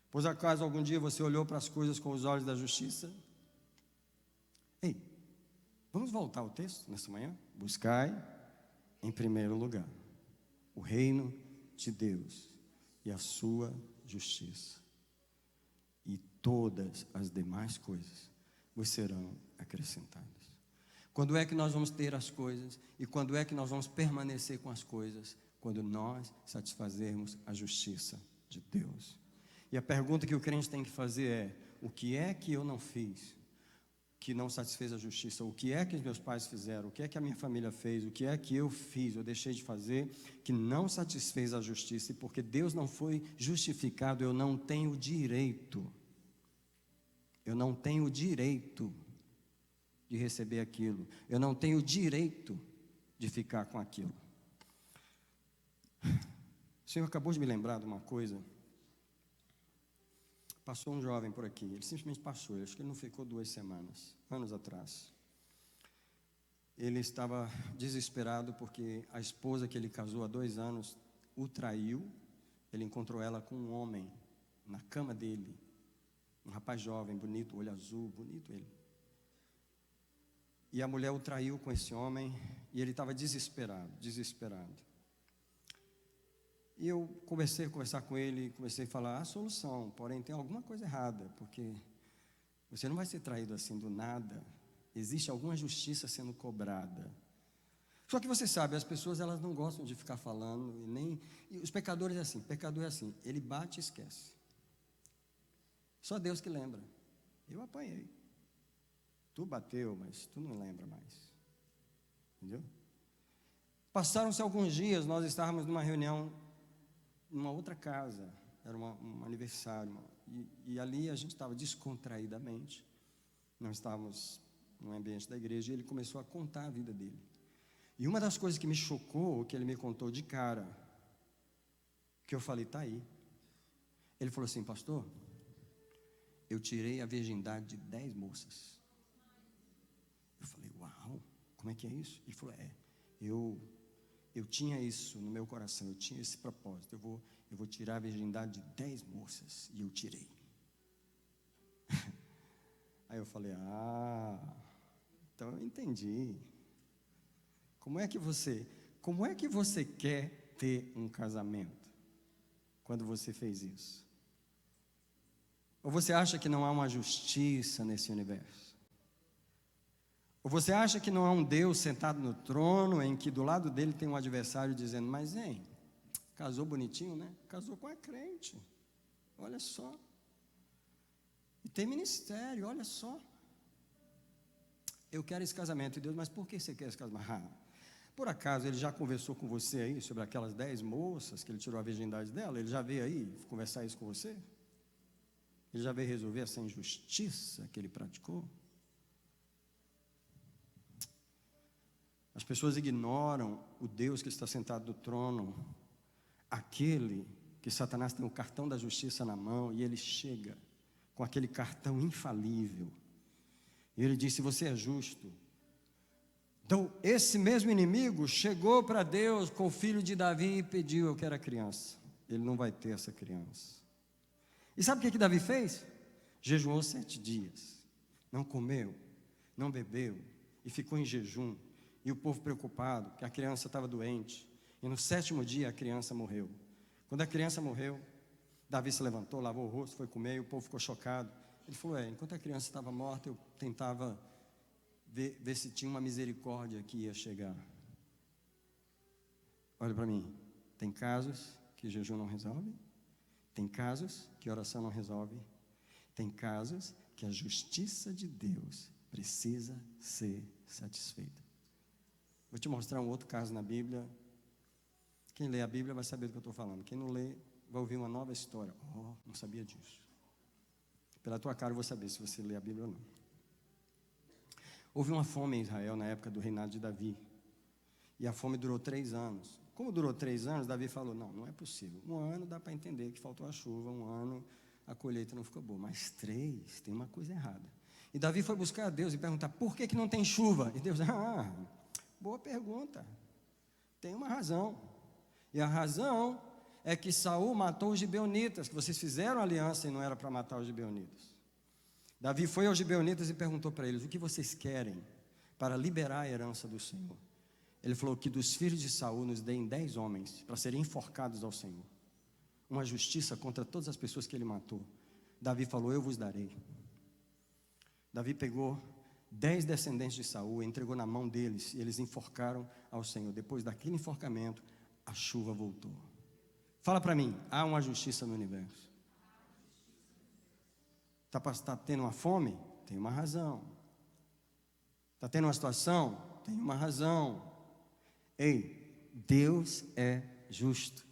Por acaso algum dia você olhou para as coisas com os olhos da justiça? Ei, vamos voltar ao texto nessa manhã? Buscai em primeiro lugar o reino de Deus e a sua justiça, e todas as demais coisas vos serão acrescentadas. Quando é que nós vamos ter as coisas? E quando é que nós vamos permanecer com as coisas? Quando nós satisfazermos a justiça de Deus. E a pergunta que o crente tem que fazer é: o que é que eu não fiz que não satisfez a justiça? O que é que os meus pais fizeram? O que é que a minha família fez? O que é que eu fiz, eu deixei de fazer, que não satisfez a justiça? E porque Deus não foi justificado, eu não tenho direito. Eu não tenho direito de receber aquilo. Eu não tenho direito de ficar com aquilo. O Senhor acabou de me lembrar de uma coisa. Passou um jovem por aqui, ele simplesmente passou, acho que ele não ficou 2 semanas, anos atrás. Ele estava desesperado porque a esposa que ele casou há 2 anos o traiu. Ele encontrou ela com um homem na cama dele, um rapaz jovem, bonito, olho azul, bonito ele. E a mulher o traiu com esse homem e ele estava desesperado. E eu comecei a conversar com ele, comecei a falar a solução, porém tem alguma coisa errada, porque você não vai ser traído assim do nada, existe alguma justiça sendo cobrada. Só que você sabe, as pessoas elas não gostam de ficar falando, e os pecadores é assim, pecador é assim, ele bate e esquece. Só Deus que lembra. Eu apanhei. Tu bateu, mas tu não lembra mais. Entendeu? Passaram-se alguns dias, nós estávamos numa reunião numa outra casa, era um aniversário, e ali a gente estava descontraídamente, nós estávamos no ambiente da igreja, e ele começou a contar a vida dele. E uma das coisas que me chocou, que ele me contou de cara, que eu falei, está aí. Ele falou assim: pastor, eu tirei a virgindade de 10 moças. Eu falei, uau, como é que é isso? Ele falou, eu tinha isso no meu coração, eu tinha esse propósito, eu vou tirar a virgindade de 10 moças, e eu tirei. Aí eu falei, então eu entendi. Como é que você quer ter um casamento quando você fez isso? Ou você acha que não há uma justiça nesse universo? Ou você acha que não há um Deus sentado no trono, em que do lado dele tem um adversário dizendo, mas hein, casou bonitinho, né? Casou com a crente, olha só. E tem ministério, olha só. Eu quero esse casamento. E Deus, mas por que você quer esse casamento? Por acaso ele já conversou com você aí sobre aquelas 10 moças que ele tirou a virgindade dela? Ele já veio aí conversar isso com você? Ele já veio resolver essa injustiça que ele praticou? As pessoas ignoram o Deus que está sentado no trono, aquele que Satanás tem o cartão da justiça na mão, e ele chega com aquele cartão infalível, e ele diz, se você é justo. Então esse mesmo inimigo chegou para Deus com o filho de Davi e pediu, eu quero a criança. Ele não vai ter essa criança. E sabe o que Davi fez? Jejuou 7 dias, não comeu, não bebeu, e ficou em jejum. E o povo preocupado, que a criança estava doente. E no 7º dia a criança morreu. Quando a criança morreu, Davi se levantou, lavou o rosto, foi comer, e o povo ficou chocado. Ele falou, enquanto a criança estava morta, eu tentava ver se tinha uma misericórdia que ia chegar. Olha para mim, tem casos que jejum não resolve, tem casos que oração não resolve, tem casos que a justiça de Deus precisa ser satisfeita. Vou te mostrar um outro caso na Bíblia. Quem lê a Bíblia vai saber do que eu estou falando. Quem não lê, vai ouvir uma nova história. Não sabia disso. Pela tua cara eu vou saber se você lê a Bíblia ou não. Houve uma fome em Israel na época do reinado de Davi. E a fome durou 3 anos. Como durou 3 anos, Davi falou, não é possível. 1 ano dá para entender que faltou a chuva, 1 ano a colheita não ficou boa. Mas 3, tem uma coisa errada. E Davi foi buscar a Deus e perguntar, por que não tem chuva? E Deus, boa pergunta. Tem uma razão. E a razão é que Saul matou os gibeonitas, que vocês fizeram aliança e não era para matar os gibeonitas. Davi foi aos gibeonitas e perguntou para eles, o que vocês querem para liberar a herança do Senhor? Ele falou que dos filhos de Saul nos deem 10 homens para serem enforcados ao Senhor. uma justiça contra todas as pessoas que ele matou. Davi falou: eu vos darei. Davi pegou 10 descendentes de Saul, entregou na mão deles, e eles enforcaram ao Senhor. Depois daquele enforcamento, a chuva voltou. Fala para mim, há uma justiça no universo. Está tendo uma fome? Tem uma razão. Está tendo uma situação? Tem uma razão. Ei, Deus é justo.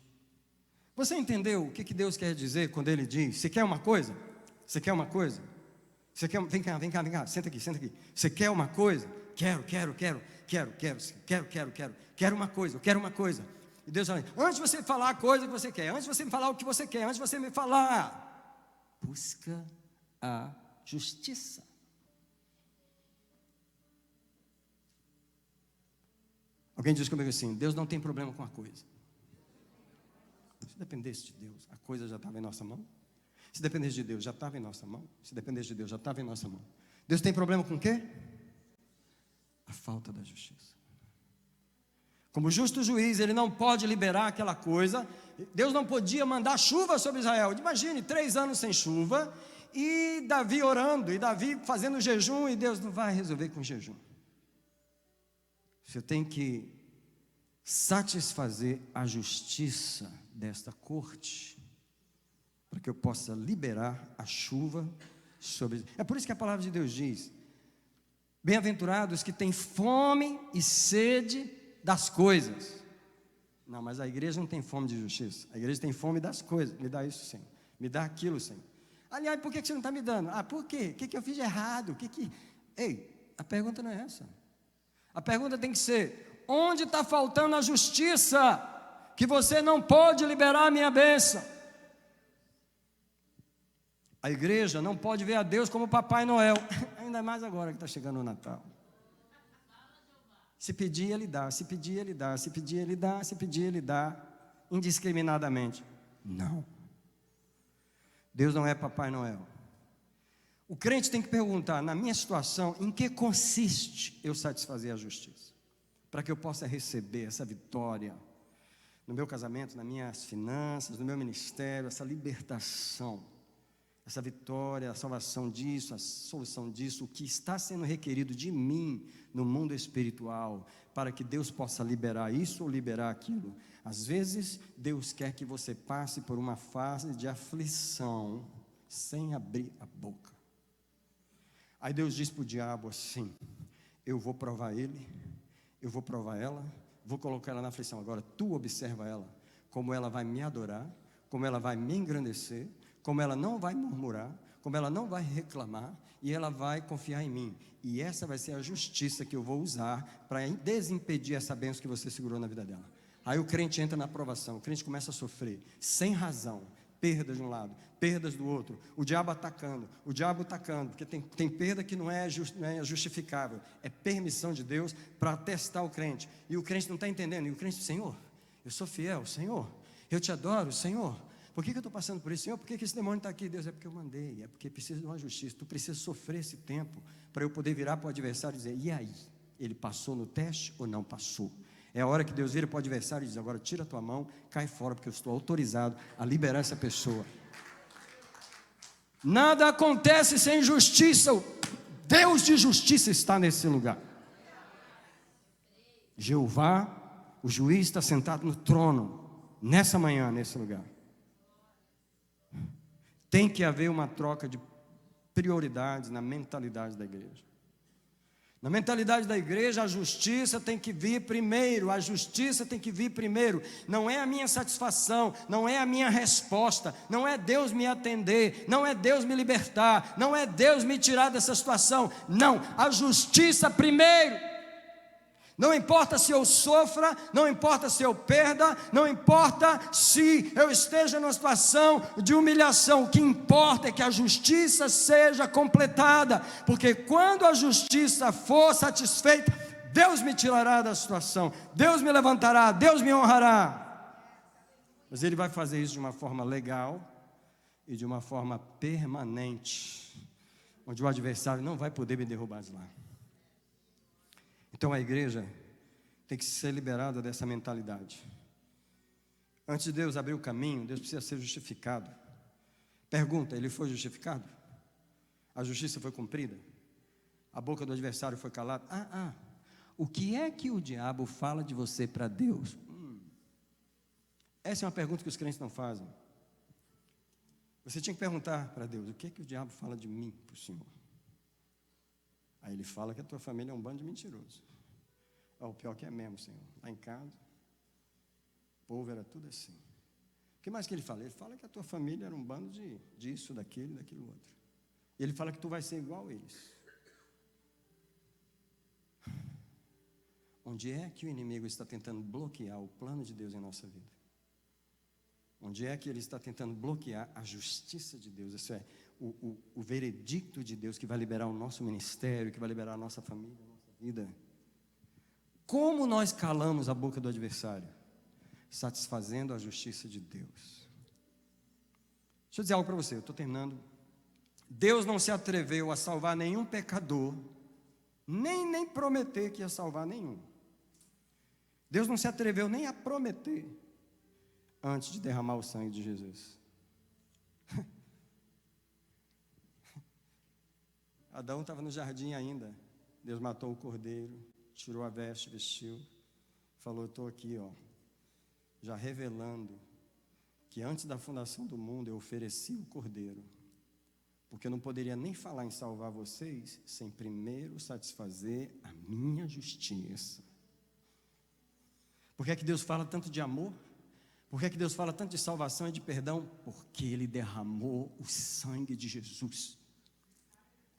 Você entendeu o que Deus quer dizer quando Ele diz: você quer uma coisa? Você quer uma coisa? Você quer, vem cá, senta aqui. Você quer uma coisa? Quero uma coisa, eu quero uma coisa. E Deus fala: antes de você falar a coisa que você quer, antes de você me falar o que você quer, antes de você me falar, busca a justiça. Alguém diz comigo assim: Deus não tem problema com a coisa. Se dependesse de Deus, a coisa já estava em nossa mão. Se dependesse de Deus, já estava em nossa mão. Se dependesse de Deus, já estava em nossa mão. Deus tem problema com o quê? A falta da justiça. Como justo juiz, Ele não pode liberar aquela coisa. Deus não podia mandar chuva sobre Israel. Imagine, 3 anos sem chuva, e Davi orando, e Davi fazendo jejum, e Deus não vai resolver com jejum. Você tem que satisfazer a justiça desta corte, para que eu possa liberar a chuva sobre. É por isso que a palavra de Deus diz: bem-aventurados que têm fome e sede das coisas. Não, mas a igreja não tem fome de justiça. A igreja tem fome das coisas. Me dá isso, Senhor. Me dá aquilo, Senhor. Aliás, por que você não está me dando? Ah, por quê? O que eu fiz de errado? Ei, a pergunta não é essa. A pergunta tem que ser: onde está faltando a justiça, que você não pode liberar a minha bênção? A igreja não pode ver a Deus como Papai Noel, ainda mais agora que está chegando o Natal. Se pedir, Ele dá, se pedir, Ele dá, se pedir, Ele dá, se pedir, Ele dá, indiscriminadamente. Não. Deus não é Papai Noel. O crente tem que perguntar: na minha situação, em que consiste eu satisfazer a justiça? Para que eu possa receber essa vitória no meu casamento, nas minhas finanças, no meu ministério, essa libertação, essa vitória, a salvação disso, a solução disso, o que está sendo requerido de mim no mundo espiritual, para que Deus possa liberar isso ou liberar aquilo. Às vezes, Deus quer que você passe por uma fase de aflição, sem abrir a boca. Aí Deus diz para o diabo assim: eu vou provar ele, eu vou provar ela, vou colocar ela na aflição. Agora tu observa ela, como ela vai me adorar, como ela vai me engrandecer, como ela não vai murmurar, como ela não vai reclamar, e ela vai confiar em mim. E essa vai ser a justiça que eu vou usar para desimpedir essa bênção que você segurou na vida dela. Aí o crente entra na aprovação, o crente começa a sofrer, sem razão, perdas de um lado, perdas do outro, o diabo atacando, porque tem perda que não é justificável, é permissão de Deus para testar o crente, e o crente não está entendendo, e o crente: Senhor, eu sou fiel, Senhor, eu te adoro, Senhor, por que eu estou passando por isso, Senhor? Por que esse demônio está aqui? Deus: é porque eu mandei, é porque precisa de uma justiça, tu precisa sofrer esse tempo, para eu poder virar para o adversário e dizer: e aí, ele passou no teste ou não passou? É a hora que Deus vira para o adversário e diz: agora tira a tua mão, cai fora, porque eu estou autorizado a liberar essa pessoa. Nada acontece sem justiça. O Deus de justiça está nesse lugar. Jeová, o juiz, está sentado no trono, nessa manhã, nesse lugar. Tem que haver uma troca de prioridades na mentalidade da igreja. Na mentalidade da igreja, a justiça tem que vir primeiro, a justiça tem que vir primeiro. Não é a minha satisfação, não é a minha resposta, não é Deus me atender, não é Deus me libertar, não é Deus me tirar dessa situação. Não, a justiça primeiro. Não importa se eu sofra, não importa se eu perda, não importa se eu esteja numa situação de humilhação, o que importa é que a justiça seja completada, porque quando a justiça for satisfeita, Deus me tirará da situação, Deus me levantará, Deus me honrará. Mas Ele vai fazer isso de uma forma legal e de uma forma permanente, onde o adversário não vai poder me derrubar de lá. Então a igreja tem que ser liberada dessa mentalidade. Antes de Deus abrir o caminho, Deus precisa ser justificado. Pergunta, ele foi justificado? A justiça foi cumprida? A boca do adversário foi calada? O que é que o diabo fala de você para Deus? Essa é uma pergunta que os crentes não fazem. Você tinha que perguntar para Deus, o que é que o diabo fala de mim para o Senhor? Aí ele fala que a tua família é um bando de mentirosos. O pior que é mesmo, Senhor. Lá em casa, o povo era tudo assim. O que mais que ele fala? Ele fala que a tua família era um bando disso, daquilo outro. E ele fala que tu vai ser igual a eles. Onde é que o inimigo está tentando bloquear o plano de Deus em nossa vida? Onde é que ele está tentando bloquear a justiça de Deus? Isso é, o veredicto de Deus que vai liberar o nosso ministério, que vai liberar a nossa família, a nossa vida. Como nós calamos a boca do adversário? Satisfazendo a justiça de Deus. Deixa eu dizer algo para você, eu estou terminando. Deus não se atreveu a salvar nenhum pecador, nem prometer que ia salvar nenhum. Deus não se atreveu nem a prometer antes de derramar o sangue de Jesus. Adão estava no jardim ainda. Deus matou o cordeiro, tirou a veste, vestiu, falou, estou aqui, já revelando que antes da fundação do mundo eu ofereci o cordeiro, porque eu não poderia nem falar em salvar vocês sem primeiro satisfazer a minha justiça. Por que é que Deus fala tanto de amor? Por que é que Deus fala tanto de salvação e de perdão? Porque Ele derramou o sangue de Jesus.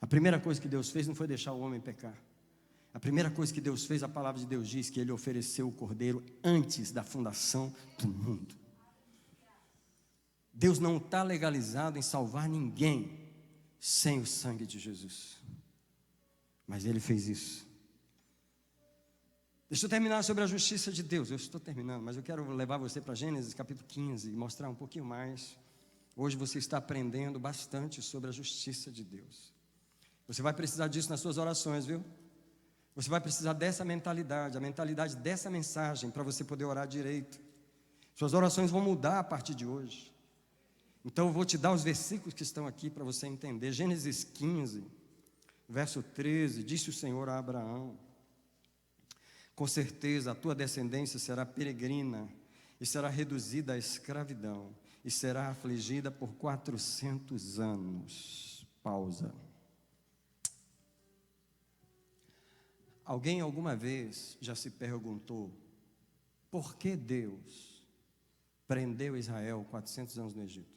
A primeira coisa que Deus fez não foi deixar o homem pecar. A primeira coisa que Deus fez, a palavra de Deus diz que Ele ofereceu o cordeiro antes da fundação do mundo. Deus não está legalizado em salvar ninguém sem o sangue de Jesus. Mas Ele fez isso. Deixa eu terminar sobre a justiça de Deus. Eu estou terminando, mas eu quero levar você para Gênesis capítulo 15 e mostrar um pouquinho mais. Hoje você está aprendendo bastante sobre a justiça de Deus. Você vai precisar disso nas suas orações, viu? Você vai precisar dessa mentalidade, a mentalidade dessa mensagem, para você poder orar direito. Suas orações vão mudar a partir de hoje. Então eu vou te dar os versículos que estão aqui para você entender. Gênesis 15, verso 13, disse o Senhor a Abraão: com certeza a tua descendência será peregrina e será reduzida à escravidão e será afligida por 400 anos. Pausa. Alguém alguma vez já se perguntou por que Deus prendeu Israel 400 anos no Egito?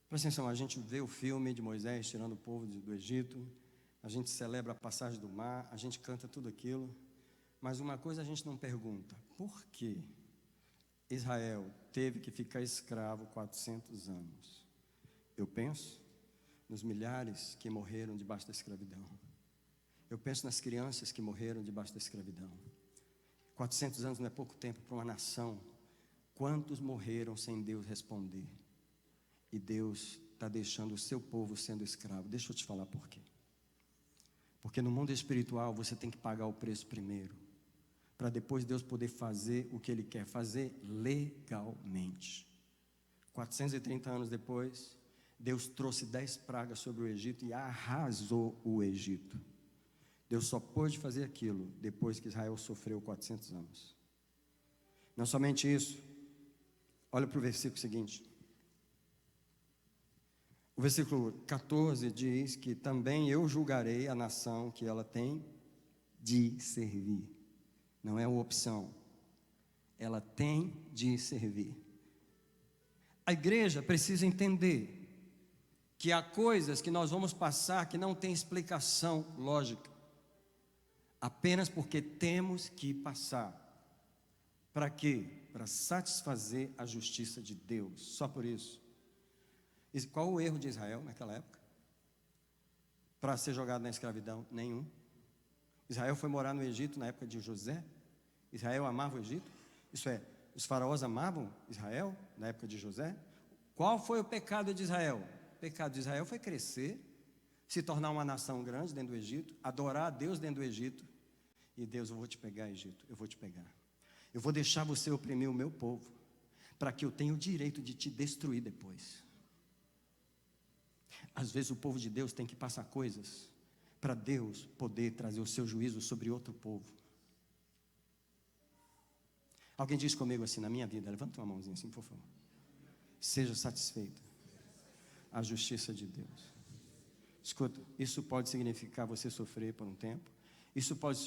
Presta atenção, a gente vê o filme de Moisés tirando o povo do Egito, a gente celebra a passagem do mar, a gente canta tudo aquilo, mas uma coisa a gente não pergunta: por que Israel teve que ficar escravo 400 anos? Eu penso nos milhares que morreram debaixo da escravidão. Eu penso nas crianças que morreram debaixo da escravidão. 400 anos não é pouco tempo para uma nação. Quantos morreram sem Deus responder? E Deus está deixando o seu povo sendo escravo. Deixa eu te falar por quê. Porque no mundo espiritual você tem que pagar o preço primeiro, para depois Deus poder fazer o que Ele quer fazer legalmente. 430 anos depois, Deus trouxe 10 pragas sobre o Egito e arrasou o Egito. Deus só pôde fazer aquilo depois que Israel sofreu 400 anos. Não somente isso, olha para o versículo seguinte. O versículo 14 diz que também eu julgarei a nação que ela tem de servir. Não é uma opção, ela tem de servir. A igreja precisa entender que há coisas que nós vamos passar que não tem explicação lógica, apenas porque temos que passar. Para quê? Para satisfazer a justiça de Deus, só por isso. E qual o erro de Israel naquela época? Para ser jogado na escravidão? Nenhum. Israel foi morar no Egito na época de José. Israel amava o Egito. Isso é, os faraós amavam Israel na época de José. Qual foi o pecado de Israel? O pecado de Israel foi crescer, se tornar uma nação grande dentro do Egito, adorar a Deus dentro do Egito. E Deus, eu vou te pegar, Egito, eu vou te pegar. Eu vou deixar você oprimir o meu povo. para que eu tenha o direito de te destruir depois. Às vezes o povo de Deus tem que passar coisas para Deus poder trazer o seu juízo sobre outro povo. Alguém diz comigo assim na minha vida, levanta uma mãozinha assim, por favor. Seja satisfeito. A justiça de Deus. Escuta, isso pode significar você sofrer por um tempo. Isso pode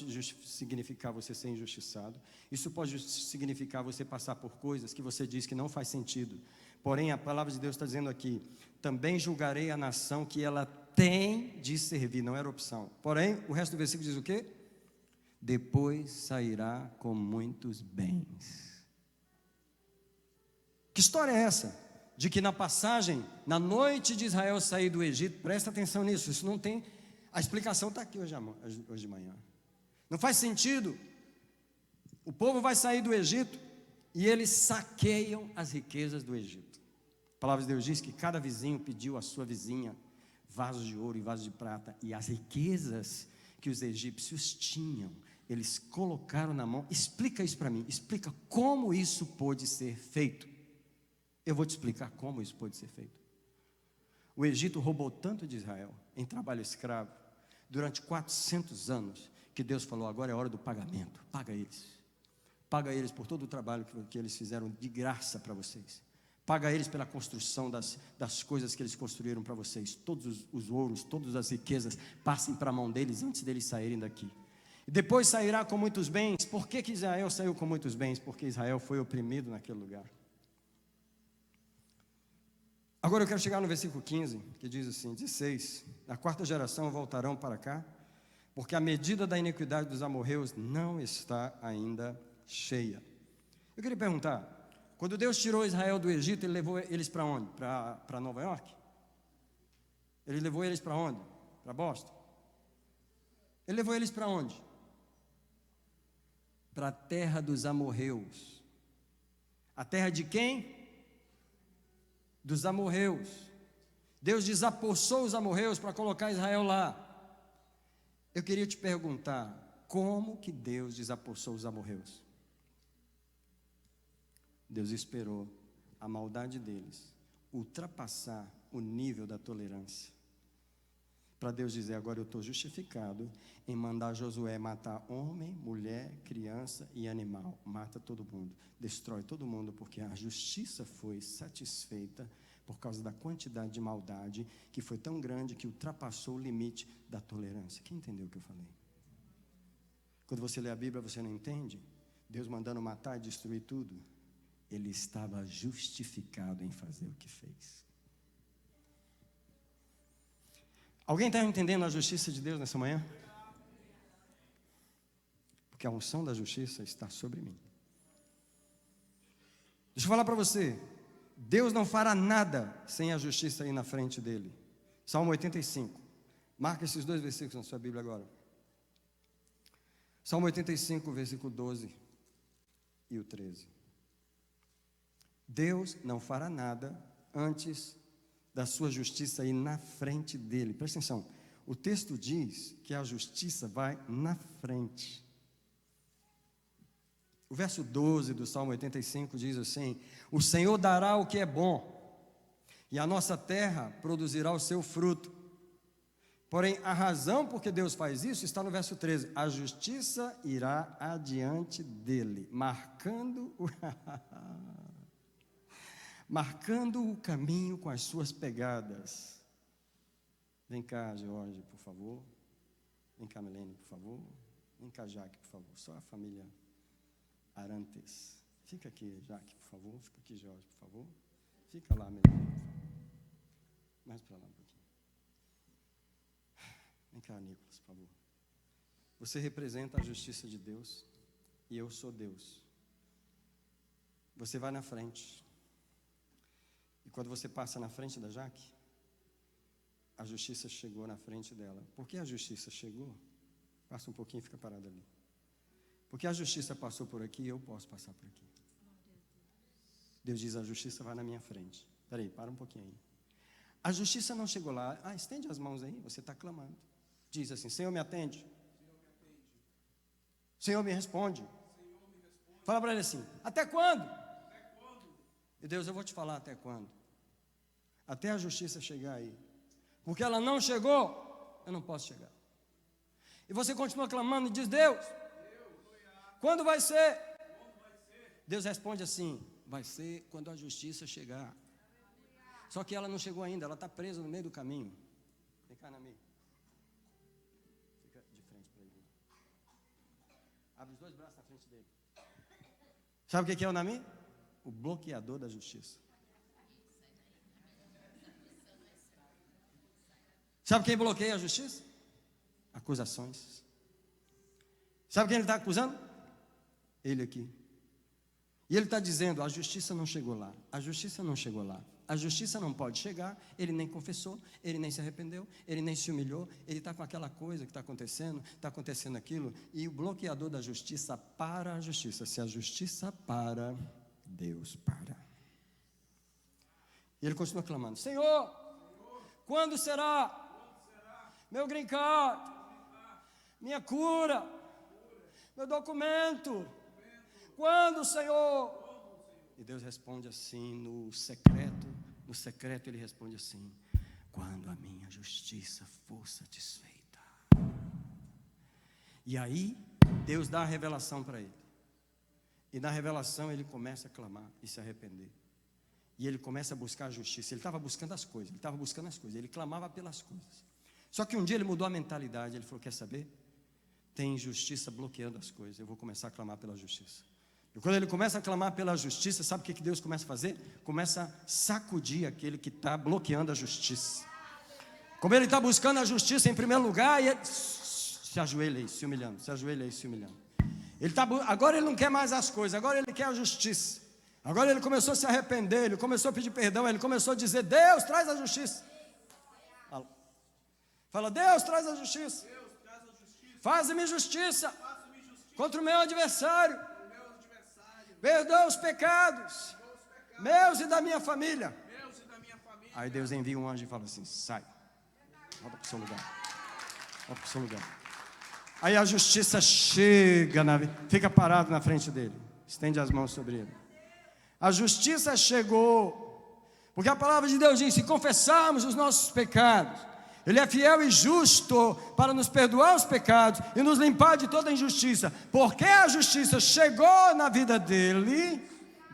significar você ser injustiçado. Isso pode significar você passar por coisas que você diz que não faz sentido. Porém, a palavra de Deus está dizendo aqui: também julgarei a nação que ela tem de servir, não era opção. Porém, o resto do versículo diz o quê? Depois sairá com muitos bens. Que história é essa? De que na passagem, na noite de Israel sair do Egito, presta atenção nisso, isso não tem, a explicação está aqui hoje de manhã. Não faz sentido. O povo vai sair do Egito e eles saqueiam as riquezas do Egito. A palavra de Deus diz que cada vizinho pediu à sua vizinha vasos de ouro e vasos de prata, e as riquezas que os egípcios tinham, eles colocaram na mão. Explica isso para mim, explica como isso pôde ser feito. Eu vou te explicar como isso pode ser feito. O Egito roubou tanto de Israel em trabalho escravo durante 400 anos que Deus falou: agora é hora do pagamento. Paga eles por todo o trabalho que eles fizeram de graça para vocês. Paga eles pela construção das coisas que eles construíram para vocês. Todos os ouros, todas as riquezas passem para a mão deles antes deles saírem daqui. E depois sairá com muitos bens. Por que Israel saiu com muitos bens? Porque Israel foi oprimido naquele lugar. Agora eu quero chegar no versículo 15, que diz assim: 16, a quarta geração voltarão para cá, porque a medida da iniquidade dos amorreus não está ainda cheia. Eu queria perguntar, quando Deus tirou Israel do Egito, Ele levou eles para onde? Para Nova York? Ele levou eles para onde? Para Boston? Ele levou eles para onde? Para a terra dos amorreus. A terra de quem? Dos amorreus. Deus desapossou os amorreus para colocar Israel lá. Eu queria te perguntar, como que Deus desapossou os amorreus? Deus esperou a maldade deles ultrapassar o nível da tolerância, para Deus dizer: agora eu estou justificado em mandar Josué matar homem, mulher, criança e animal. Mata todo mundo, destrói todo mundo, porque a justiça foi satisfeita por causa da quantidade de maldade que foi tão grande que ultrapassou o limite da tolerância. Quem entendeu o que eu falei? Quando você lê a Bíblia, você não entende? Deus mandando matar e destruir tudo. Ele estava justificado em fazer o que fez. Alguém está entendendo a justiça de Deus nessa manhã? Porque a unção da justiça está sobre mim. Deixa eu falar para você, Deus não fará nada sem a justiça aí na frente dele. Salmo 85, marca esses dois versículos na sua Bíblia agora. Salmo 85, versículo 12 e o 13. Deus não fará nada antes da sua justiça aí na frente dele. Presta atenção, o texto diz que a justiça vai na frente. O verso 12 do Salmo 85 diz assim: o Senhor dará o que é bom, e a nossa terra produzirá o seu fruto. Porém, a razão por que Deus faz isso está no verso 13: a justiça irá adiante dele, marcando o caminho com as suas pegadas. Vem cá, Jorge, por favor. Vem cá, Milene, por favor. Vem cá, Jaque, por favor. Só a família Arantes. Fica aqui, Jaque, por favor. Fica aqui, Jorge, por favor. Fica lá, Milene, por favor. Mais para lá um pouquinho. Vem cá, Nicolas, por favor. Você representa a justiça de Deus e eu sou Deus. Você vai na frente. E quando você passa na frente da Jaque, a justiça chegou na frente dela. Por que a justiça chegou? Passa um pouquinho e fica parado ali. Porque a justiça passou por aqui e eu posso passar por aqui. Deus diz: a justiça vai na minha frente. Espera aí, para um pouquinho aí. A justiça não chegou lá. Estende as mãos aí, você está clamando. Diz assim: Senhor, me atende. Senhor, me responde. Fala para ele assim: até quando? E Deus, eu vou te falar até quando? Até a justiça chegar aí. Porque ela não chegou, eu não posso chegar. E você continua clamando e diz: Deus, quando vai ser? Deus responde assim: vai ser quando a justiça chegar. Só que ela não chegou ainda, ela está presa no meio do caminho. Vem cá, Nami. Fica de frente para ele. Abre os dois braços na frente dele. Sabe o que é o Nami? O bloqueador da justiça. Sabe quem bloqueia a justiça? Acusações. Sabe quem ele está acusando? Ele aqui. E ele está dizendo: a justiça não chegou lá, a justiça não chegou lá, a justiça não pode chegar. Ele nem confessou, ele nem se arrependeu, ele nem se humilhou, ele está com aquela coisa que está acontecendo aquilo, e o bloqueador da justiça para a justiça. Se a justiça para, Deus para. E ele continua clamando: Senhor, quando será meu green card, minha cura, meu documento? Quando, Senhor? E Deus responde assim no secreto ele responde assim: quando a minha justiça for satisfeita. E aí Deus dá a revelação para ele, e na revelação ele começa a clamar e se arrepender, e ele começa a buscar a justiça. Ele estava buscando as coisas, ele clamava pelas coisas. Só que um dia ele mudou a mentalidade, ele falou: quer saber? Tem injustiça bloqueando as coisas, eu vou começar a clamar pela justiça. E quando ele começa a clamar pela justiça, sabe o que Deus começa a fazer? Começa a sacudir aquele que está bloqueando a justiça. Como ele está buscando a justiça em primeiro lugar, e ele se ajoelha aí, se humilhando, agora ele não quer mais as coisas, agora ele quer a justiça. Agora ele começou a se arrepender, ele começou a pedir perdão, ele começou a dizer: Deus, traz a justiça. Fala: Deus, traz a justiça. Faz-me justiça contra o meu adversário. Perdoa os pecados meus e da minha família. Aí Deus envia um anjo e fala assim: sai, volta para o seu lugar. Aí a justiça chega, fica parado na frente dele, estende as mãos sobre ele. A justiça chegou, porque a palavra de Deus diz: se confessarmos os nossos pecados, Ele é fiel e justo para nos perdoar os pecados e nos limpar de toda injustiça. Porque a justiça chegou na vida dele,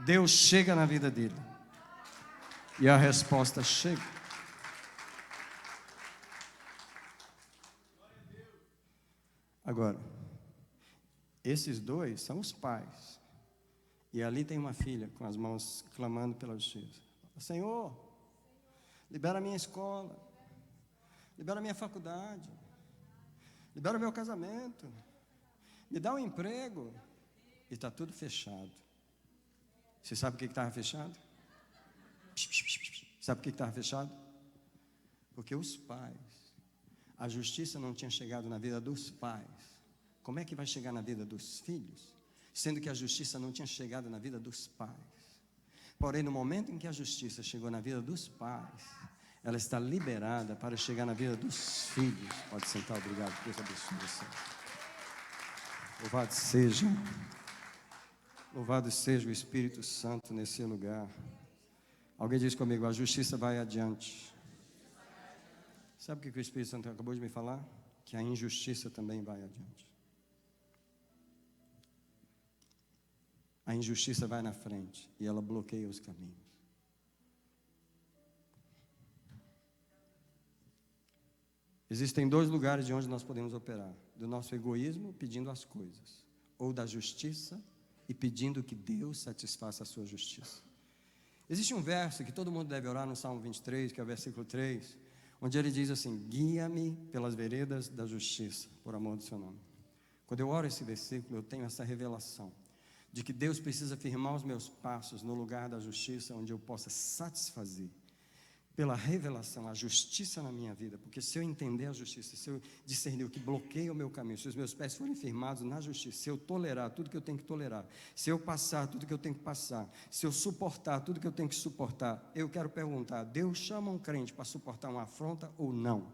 Deus chega na vida dele. E a resposta chega. Agora, esses dois são os pais. E ali tem uma filha com as mãos clamando pela justiça. Senhor, libera a minha escola. Libera a minha faculdade, libera o meu casamento, me dá um emprego. E está tudo fechado. Você sabe o que estava fechado? Sabe por que estava fechado? Porque os pais, a justiça não tinha chegado na vida dos pais. Como é que vai chegar na vida dos filhos, sendo que a justiça não tinha chegado na vida dos pais? Porém, no momento em que a justiça chegou na vida dos pais, ela está liberada para chegar na vida dos filhos. Pode sentar, obrigado. Deus abençoe você. Louvado seja o Espírito Santo nesse lugar. Alguém diz comigo: a justiça vai adiante. Sabe o que o Espírito Santo acabou de me falar? Que a injustiça também vai adiante. A injustiça vai na frente e ela bloqueia os caminhos. Existem dois lugares de onde nós podemos operar: do nosso egoísmo, pedindo as coisas, ou da justiça e pedindo que Deus satisfaça a sua justiça. Existe um verso que todo mundo deve orar no Salmo 23, que é o versículo 3, onde ele diz assim: guia-me pelas veredas da justiça, por amor do seu nome. Quando eu oro esse versículo, eu tenho essa revelação de que Deus precisa firmar os meus passos no lugar da justiça, onde eu possa satisfazer, pela revelação, a justiça na minha vida. Porque se eu entender a justiça, se eu discernir o que bloqueia o meu caminho, se os meus pés forem firmados na justiça, se eu tolerar tudo que eu tenho que tolerar, se eu passar tudo que eu tenho que passar, se eu suportar tudo que eu tenho que suportar, eu quero perguntar: Deus chama um crente para suportar uma afronta ou não?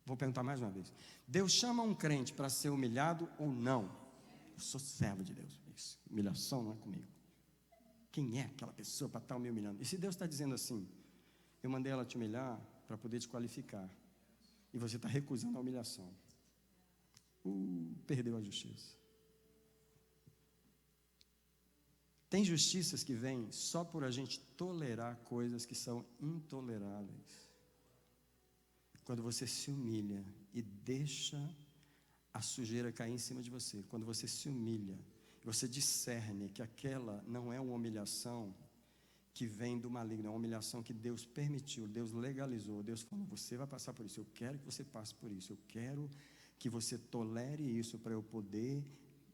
Vou perguntar mais uma vez: Deus chama um crente para ser humilhado ou não? Eu sou servo de Deus. Isso, humilhação não é comigo. Quem é aquela pessoa para estar me humilhando? E se Deus está dizendo assim, eu mandei ela te humilhar para poder te qualificar, e você está recusando a humilhação, perdeu a justiça. Tem justiças que vêm só por a gente tolerar coisas que são intoleráveis. Quando você se humilha e deixa a sujeira cair em cima de você, quando você se humilha, você discerne que aquela não é uma humilhação que vem do maligno, é uma humilhação que Deus permitiu, Deus legalizou, Deus falou, você vai passar por isso, eu quero que você passe por isso, eu quero que você tolere isso para eu poder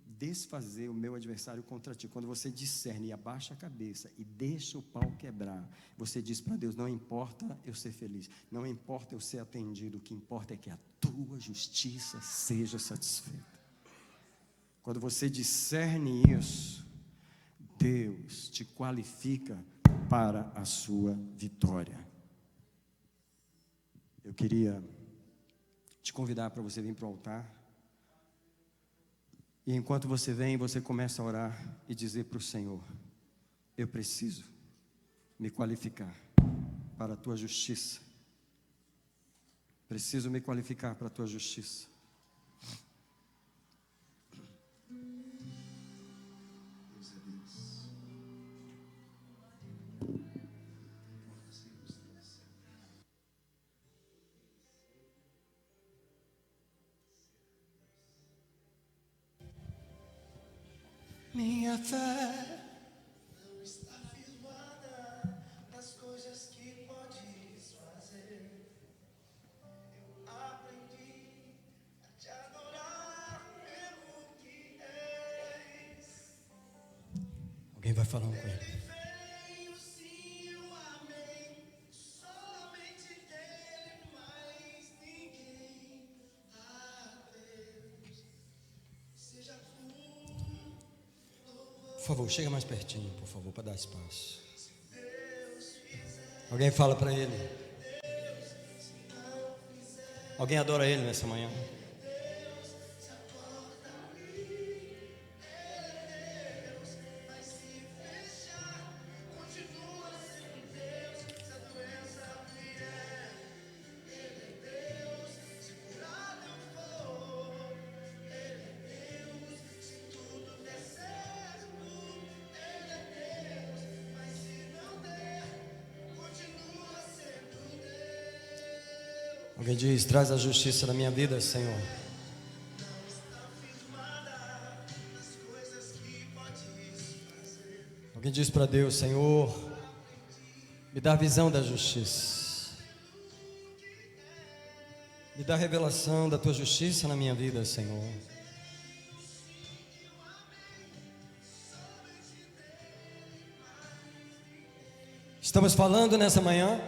desfazer o meu adversário contra ti. Quando você discerne e abaixa a cabeça e deixa o pau quebrar, você diz para Deus, não importa eu ser feliz, não importa eu ser atendido, o que importa é que a tua justiça seja satisfeita. Quando você discerne isso, Deus te qualifica para a sua vitória. Eu queria te convidar para você vir para o altar. E enquanto você vem, você começa a orar e dizer para o Senhor, eu preciso me qualificar para a tua justiça. Preciso me qualificar para a tua justiça. Minha fé não está firmada nas coisas que podes fazer. Eu aprendi a te adorar pelo que és. Alguém vai falando com ele. Veio sim o amém, somente dele, mais ninguém. Ah, Deus, seja tu. Por favor, chega mais pertinho, por favor, para dar espaço. Alguém fala para ele. Alguém adora ele nessa manhã? Alguém diz, traz a justiça na minha vida, Senhor. Alguém diz para Deus, Senhor, me dá a visão da justiça. Me dá a revelação da tua justiça na minha vida, Senhor. Estamos falando nessa manhã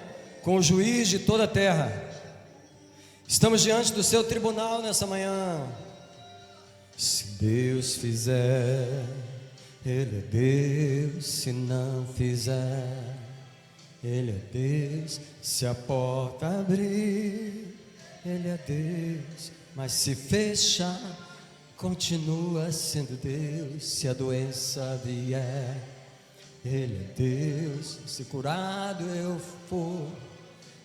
com o juiz de toda a terra. Estamos diante do seu tribunal nessa manhã. Se Deus fizer, Ele é Deus. Se não fizer, Ele é Deus. Se a porta abrir, Ele é Deus. Mas se fechar, continua sendo Deus. Se a doença vier, Ele é Deus. Se curado eu for,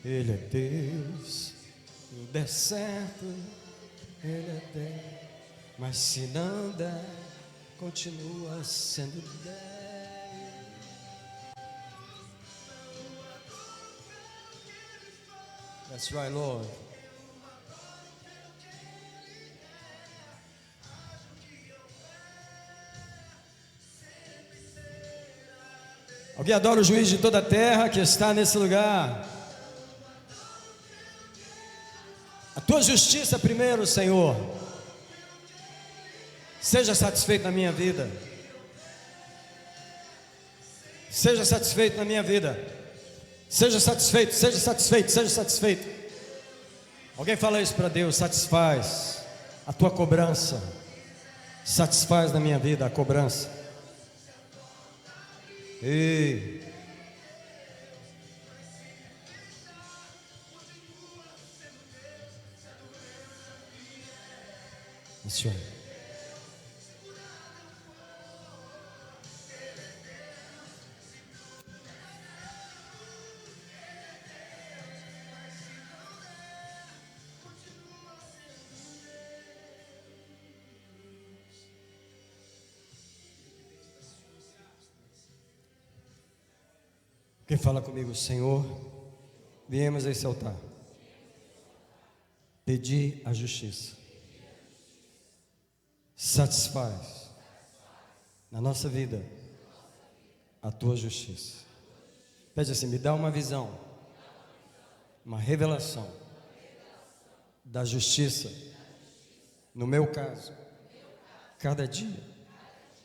Ele é Deus. Se der certo, Ele é Deus. Mas se não der, continua sendo Deus. That's right, Lord. Alguém adora o juiz de toda a terra que está nesse lugar? A tua justiça primeiro, Senhor. Seja satisfeito na minha vida. Seja satisfeito na minha vida. Seja satisfeito, seja satisfeito, seja satisfeito. Alguém fala isso para Deus, satisfaz a tua cobrança. Satisfaz na minha vida a cobrança. Ei. Senhor. Quem fala comigo, Senhor, viemos a esse altar pedir a justiça. Satisfaz na nossa vida a tua justiça. Pede assim, me dá uma visão, uma revelação da justiça no meu caso, cada dia.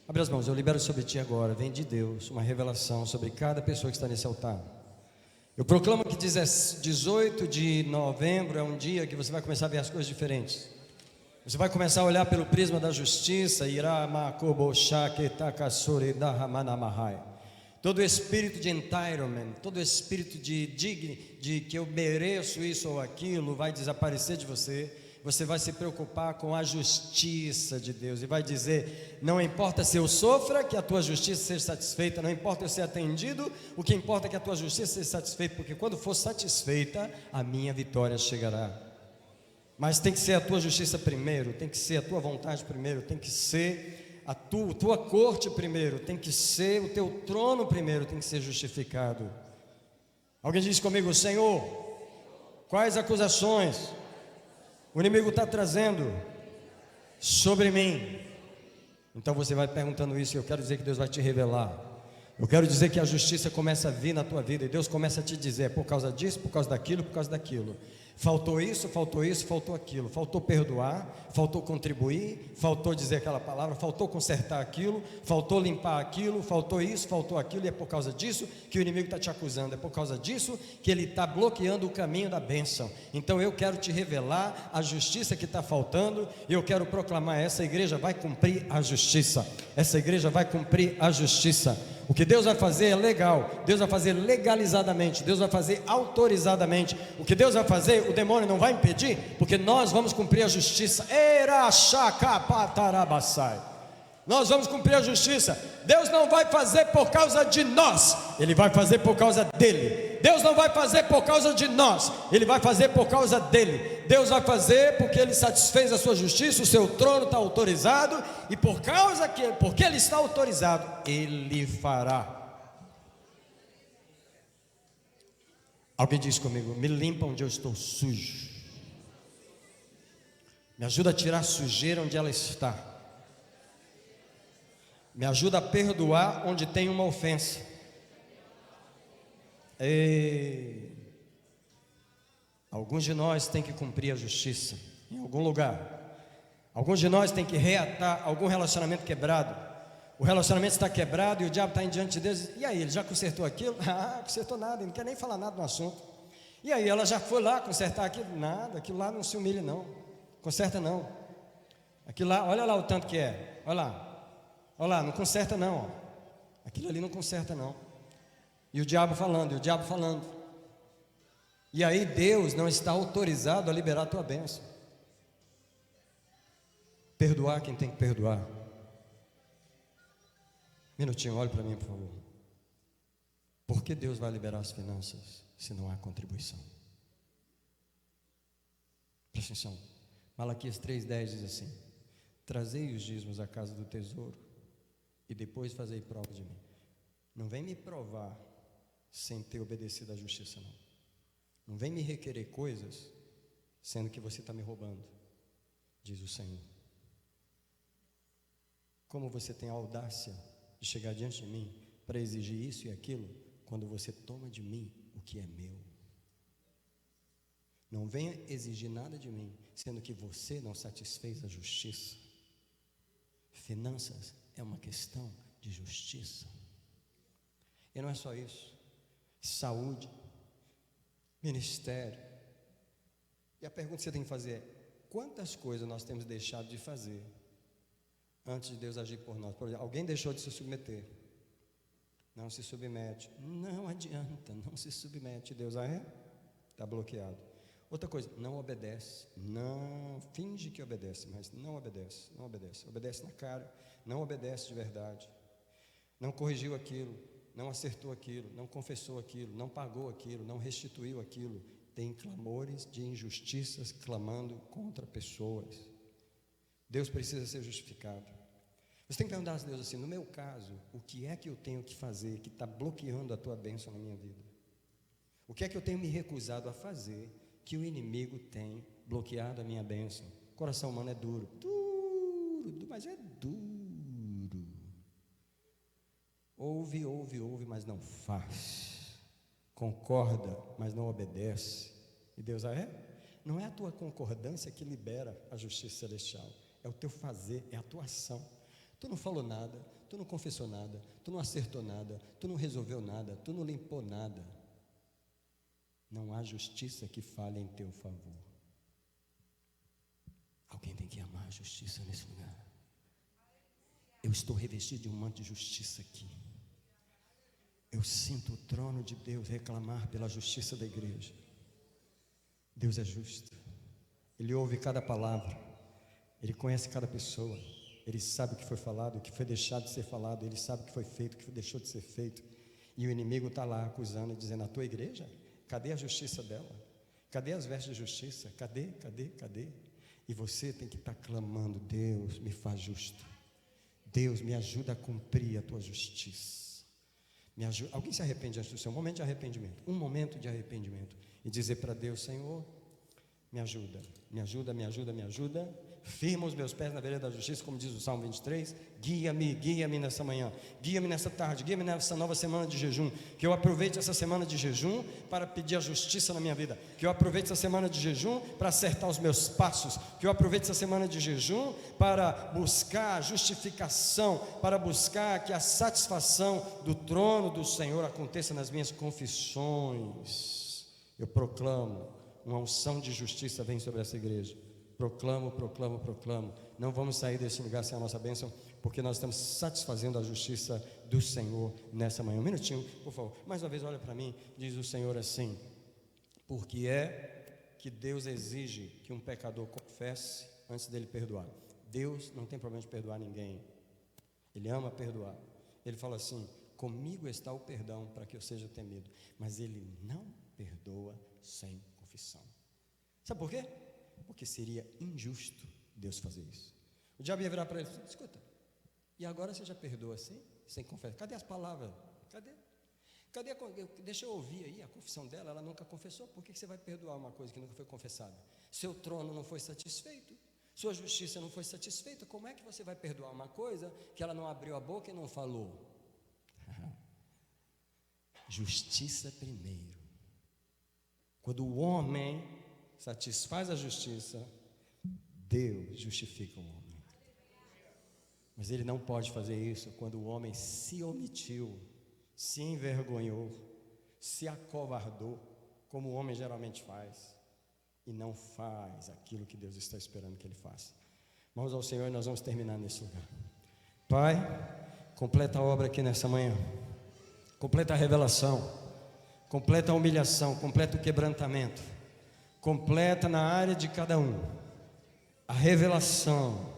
Abre as mãos, eu libero sobre ti agora, vem de Deus, uma revelação sobre cada pessoa que está nesse altar. Eu proclamo que 18 de novembro é um dia que você vai começar a ver as coisas diferentes. Você vai começar a olhar pelo prisma da justiça. Todo espírito de entitlement, todo espírito de que eu mereço isso ou aquilo vai desaparecer de você. Você vai se preocupar com a justiça de Deus e vai dizer, não importa se eu sofra, que a tua justiça seja satisfeita. Não importa eu ser atendido, o que importa é que a tua justiça seja satisfeita, porque quando for satisfeita, a minha vitória chegará. Mas tem que ser a tua justiça primeiro, tem que ser a tua vontade primeiro, tem que ser a tua corte primeiro, tem que ser o teu trono primeiro, tem que ser justificado. Alguém diz comigo, Senhor, quais acusações o inimigo está trazendo sobre mim? Então você vai perguntando isso, e eu quero dizer que Deus vai te revelar. Eu quero dizer que a justiça começa a vir na tua vida, e Deus começa a te dizer, por causa disso, por causa daquilo, por causa daquilo. Faltou isso, faltou aquilo. Faltou perdoar, faltou contribuir, faltou dizer aquela palavra, faltou consertar aquilo, faltou limpar aquilo, faltou isso, faltou aquilo. E é por causa disso que o inimigo está te acusando. É por causa disso que ele está bloqueando o caminho da bênção. Então eu quero te revelar a justiça que está faltando. E eu quero proclamar, essa igreja vai cumprir a justiça. Essa igreja vai cumprir a justiça. O que Deus vai fazer é legal, Deus vai fazer legalizadamente, Deus vai fazer autorizadamente. O que Deus vai fazer, o demônio não vai impedir, porque nós vamos cumprir a justiça. Nós vamos cumprir a justiça. Deus não vai fazer por causa de nós, Ele vai fazer por causa dEle. Deus não vai fazer por causa de nós, Ele vai fazer por causa dEle. Deus vai fazer porque Ele satisfez a sua justiça, o seu trono está autorizado. E porque Ele está autorizado, Ele fará. Alguém diz comigo, me limpa onde eu estou sujo. Me ajuda a tirar a sujeira onde ela está. Me ajuda a perdoar onde tem uma ofensa. Alguns de nós tem que cumprir a justiça em algum lugar. Alguns de nós tem que reatar algum relacionamento quebrado. O relacionamento está quebrado e o diabo está diante de Deus. E aí, ele já consertou aquilo? Consertou nada, ele não quer nem falar nada no assunto. E aí, ela já foi lá consertar aquilo? Nada, aquilo lá não se humilha não. Conserta não. Aquilo lá, olha lá o tanto que é. Olha lá, não conserta não, ó. Aquilo ali não conserta não. E o diabo falando, E aí Deus não está autorizado a liberar a tua bênção. Perdoar quem tem que perdoar. Minutinho, olhe para mim, por favor. Por que Deus vai liberar as finanças se não há contribuição? Presta atenção. Malaquias 3,10 diz assim: trazei os dízimos à casa do tesouro e depois fazei prova de mim. Não vem me provar sem ter obedecido à justiça, não. Não vem me requerer coisas sendo que você está me roubando, diz o Senhor. Como você tem a audácia de chegar diante de mim para exigir isso e aquilo, quando você toma de mim o que é meu? Não venha exigir nada de mim, sendo que você não satisfez a justiça. Finanças é uma questão de justiça. E não é só isso. Saúde, ministério. E a pergunta que você tem que fazer é: quantas coisas nós temos deixado de fazer antes de Deus agir por nós? Por exemplo, alguém deixou de se submeter. Não se submete. Não adianta, não se submete. Deus está bloqueado. Outra coisa, não obedece. Não, finge que obedece, mas não obedece. Não obedece. Obedece na cara, não obedece de verdade. Não corrigiu aquilo, não acertou aquilo, não confessou aquilo, não pagou aquilo, não restituiu aquilo. Tem clamores de injustiças clamando contra pessoas. Deus precisa ser justificado. Você tem que perguntar a Deus assim: no meu caso, o que é que eu tenho que fazer que está bloqueando a tua bênção na minha vida? O que é que eu tenho me recusado a fazer que o inimigo tem bloqueado a minha bênção? O coração humano é duro, mas é duro. Ouve, mas não faz. Concorda, mas não obedece. E Deus, não é a tua concordância que libera a justiça celestial, é o teu fazer, é a tua ação. Tu não falou nada, tu não confessou nada, tu não acertou nada, tu não resolveu nada, tu não limpou nada. Não há justiça que fale em teu favor. Alguém tem que amar a justiça nesse lugar. Eu estou revestido de um manto de justiça aqui. Eu sinto o trono de Deus reclamar pela justiça da igreja. Deus é justo. Ele ouve cada palavra. Ele conhece cada pessoa. Ele sabe o que foi falado, o que foi deixado de ser falado. Ele sabe o que foi feito, o que deixou de ser feito. E o inimigo está lá acusando e dizendo: a tua igreja? Cadê a justiça dela? Cadê as vestes de justiça? Cadê? E você tem que estar clamando: Deus, me faz justo. Deus, me ajuda a cumprir a tua justiça. Me ajuda. Alguém se arrepende antes do seu momento de arrependimento? Um momento de arrependimento. E dizer para Deus: Senhor, me ajuda. Firma os meus pés na vereda da justiça, como diz o Salmo 23. Guia-me nessa manhã, guia-me nessa tarde, guia-me nessa nova semana de jejum. Que eu aproveite essa semana de jejum para pedir a justiça na minha vida. Que eu aproveite essa semana de jejum para acertar os meus passos. Que eu aproveite essa semana de jejum para buscar justificação, para buscar que a satisfação do trono do Senhor aconteça nas minhas confissões. Eu proclamo, uma unção de justiça vem sobre essa igreja. Proclamo. Não vamos sair desse lugar sem a nossa bênção, porque nós estamos satisfazendo a justiça do Senhor nessa manhã. Um minutinho, por favor. Mais uma vez, olha para mim. Diz o Senhor assim: porque é que Deus exige que um pecador confesse antes dele perdoar. Deus não tem problema de perdoar ninguém. Ele ama perdoar. Ele fala assim: comigo está o perdão para que eu seja temido. Mas Ele não perdoa sem confissão. Sabe por quê? Porque seria injusto Deus fazer isso. O diabo ia virar para ele e falar: escuta, e agora você já perdoa assim? Sem confessar? Cadê as palavras? Deixa eu ouvir aí a confissão dela. Ela nunca confessou. Por que você vai perdoar uma coisa que nunca foi confessada? Seu trono não foi satisfeito, sua justiça não foi satisfeita. Como é que você vai perdoar uma coisa que ela não abriu a boca e não falou? Justiça primeiro. Quando o homem satisfaz a justiça, Deus justifica o homem. Mas Ele não pode fazer isso quando o homem se omitiu, se envergonhou, se acovardou, como o homem geralmente faz, e não faz aquilo que Deus está esperando que ele faça. Vamos ao Senhor e nós vamos terminar nesse lugar. Pai, completa a obra aqui nessa manhã, completa a revelação, completa a humilhação, completa o quebrantamento, completa na área de cada um a revelação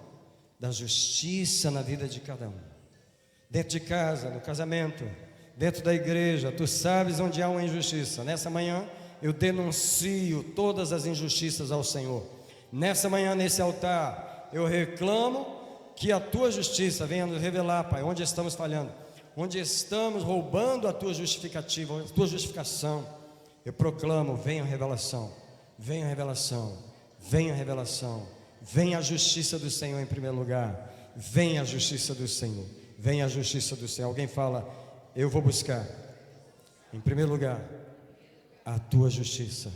da justiça na vida de cada um, dentro de casa, no casamento, dentro da igreja. Tu sabes onde há uma injustiça. Nessa manhã eu denuncio todas as injustiças ao Senhor. Nessa manhã, nesse altar, eu reclamo que a tua justiça venha nos revelar, Pai, onde estamos falhando, onde estamos roubando a tua justificativa, a tua justificação. Eu proclamo: venha a revelação, venha a revelação, venha a revelação, venha a justiça do Senhor em primeiro lugar, venha a justiça do Senhor, venha a justiça do Senhor. Alguém fala: eu vou buscar em primeiro lugar a tua justiça.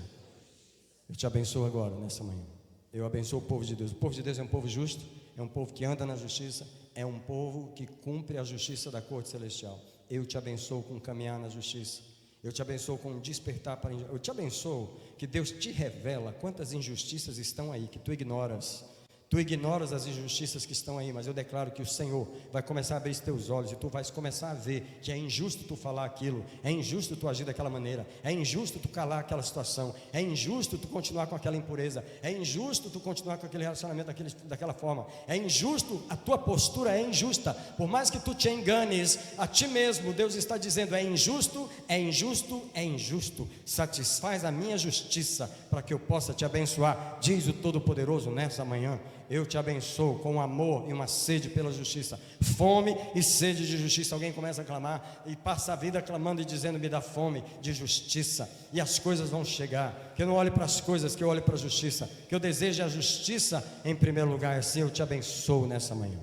Eu te abençoo agora nessa manhã. Eu abençoo o povo de Deus. O povo de Deus é um povo justo, é um povo que anda na justiça, é um povo que cumpre a justiça da corte celestial. Eu te abençoo com caminhar na justiça. Eu te abençoo com despertar para... Eu te abençoo que Deus te revela quantas injustiças estão aí, que tu ignoras. Tu ignoras as injustiças que estão aí, mas eu declaro que o Senhor vai começar a abrir os teus olhos e tu vais começar a ver que é injusto tu falar aquilo, é injusto tu agir daquela maneira, é injusto tu calar aquela situação, é injusto tu continuar com aquela impureza, é injusto tu continuar com aquele relacionamento daquela forma, é injusto, a tua postura é injusta. Por mais que tu te enganes a ti mesmo, Deus está dizendo: é injusto, é injusto, é injusto. Satisfaz a minha justiça para que eu possa te abençoar, diz o Todo-Poderoso nessa manhã. Eu te abençoo com amor e uma sede pela justiça. Fome e sede de justiça. Alguém começa a clamar e passa a vida clamando e dizendo: me dá fome de justiça. E as coisas vão chegar. Que eu não olhe para as coisas, que eu olhe para a justiça. Que eu deseje a justiça em primeiro lugar. Assim eu te abençoo nessa manhã.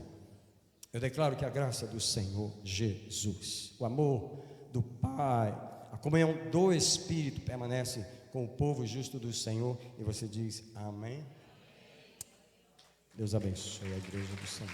Eu declaro que a graça do Senhor Jesus, o amor do Pai, a comunhão do Espírito permanece com o povo justo do Senhor. E você diz amém. Deus abençoe a igreja do Senhor.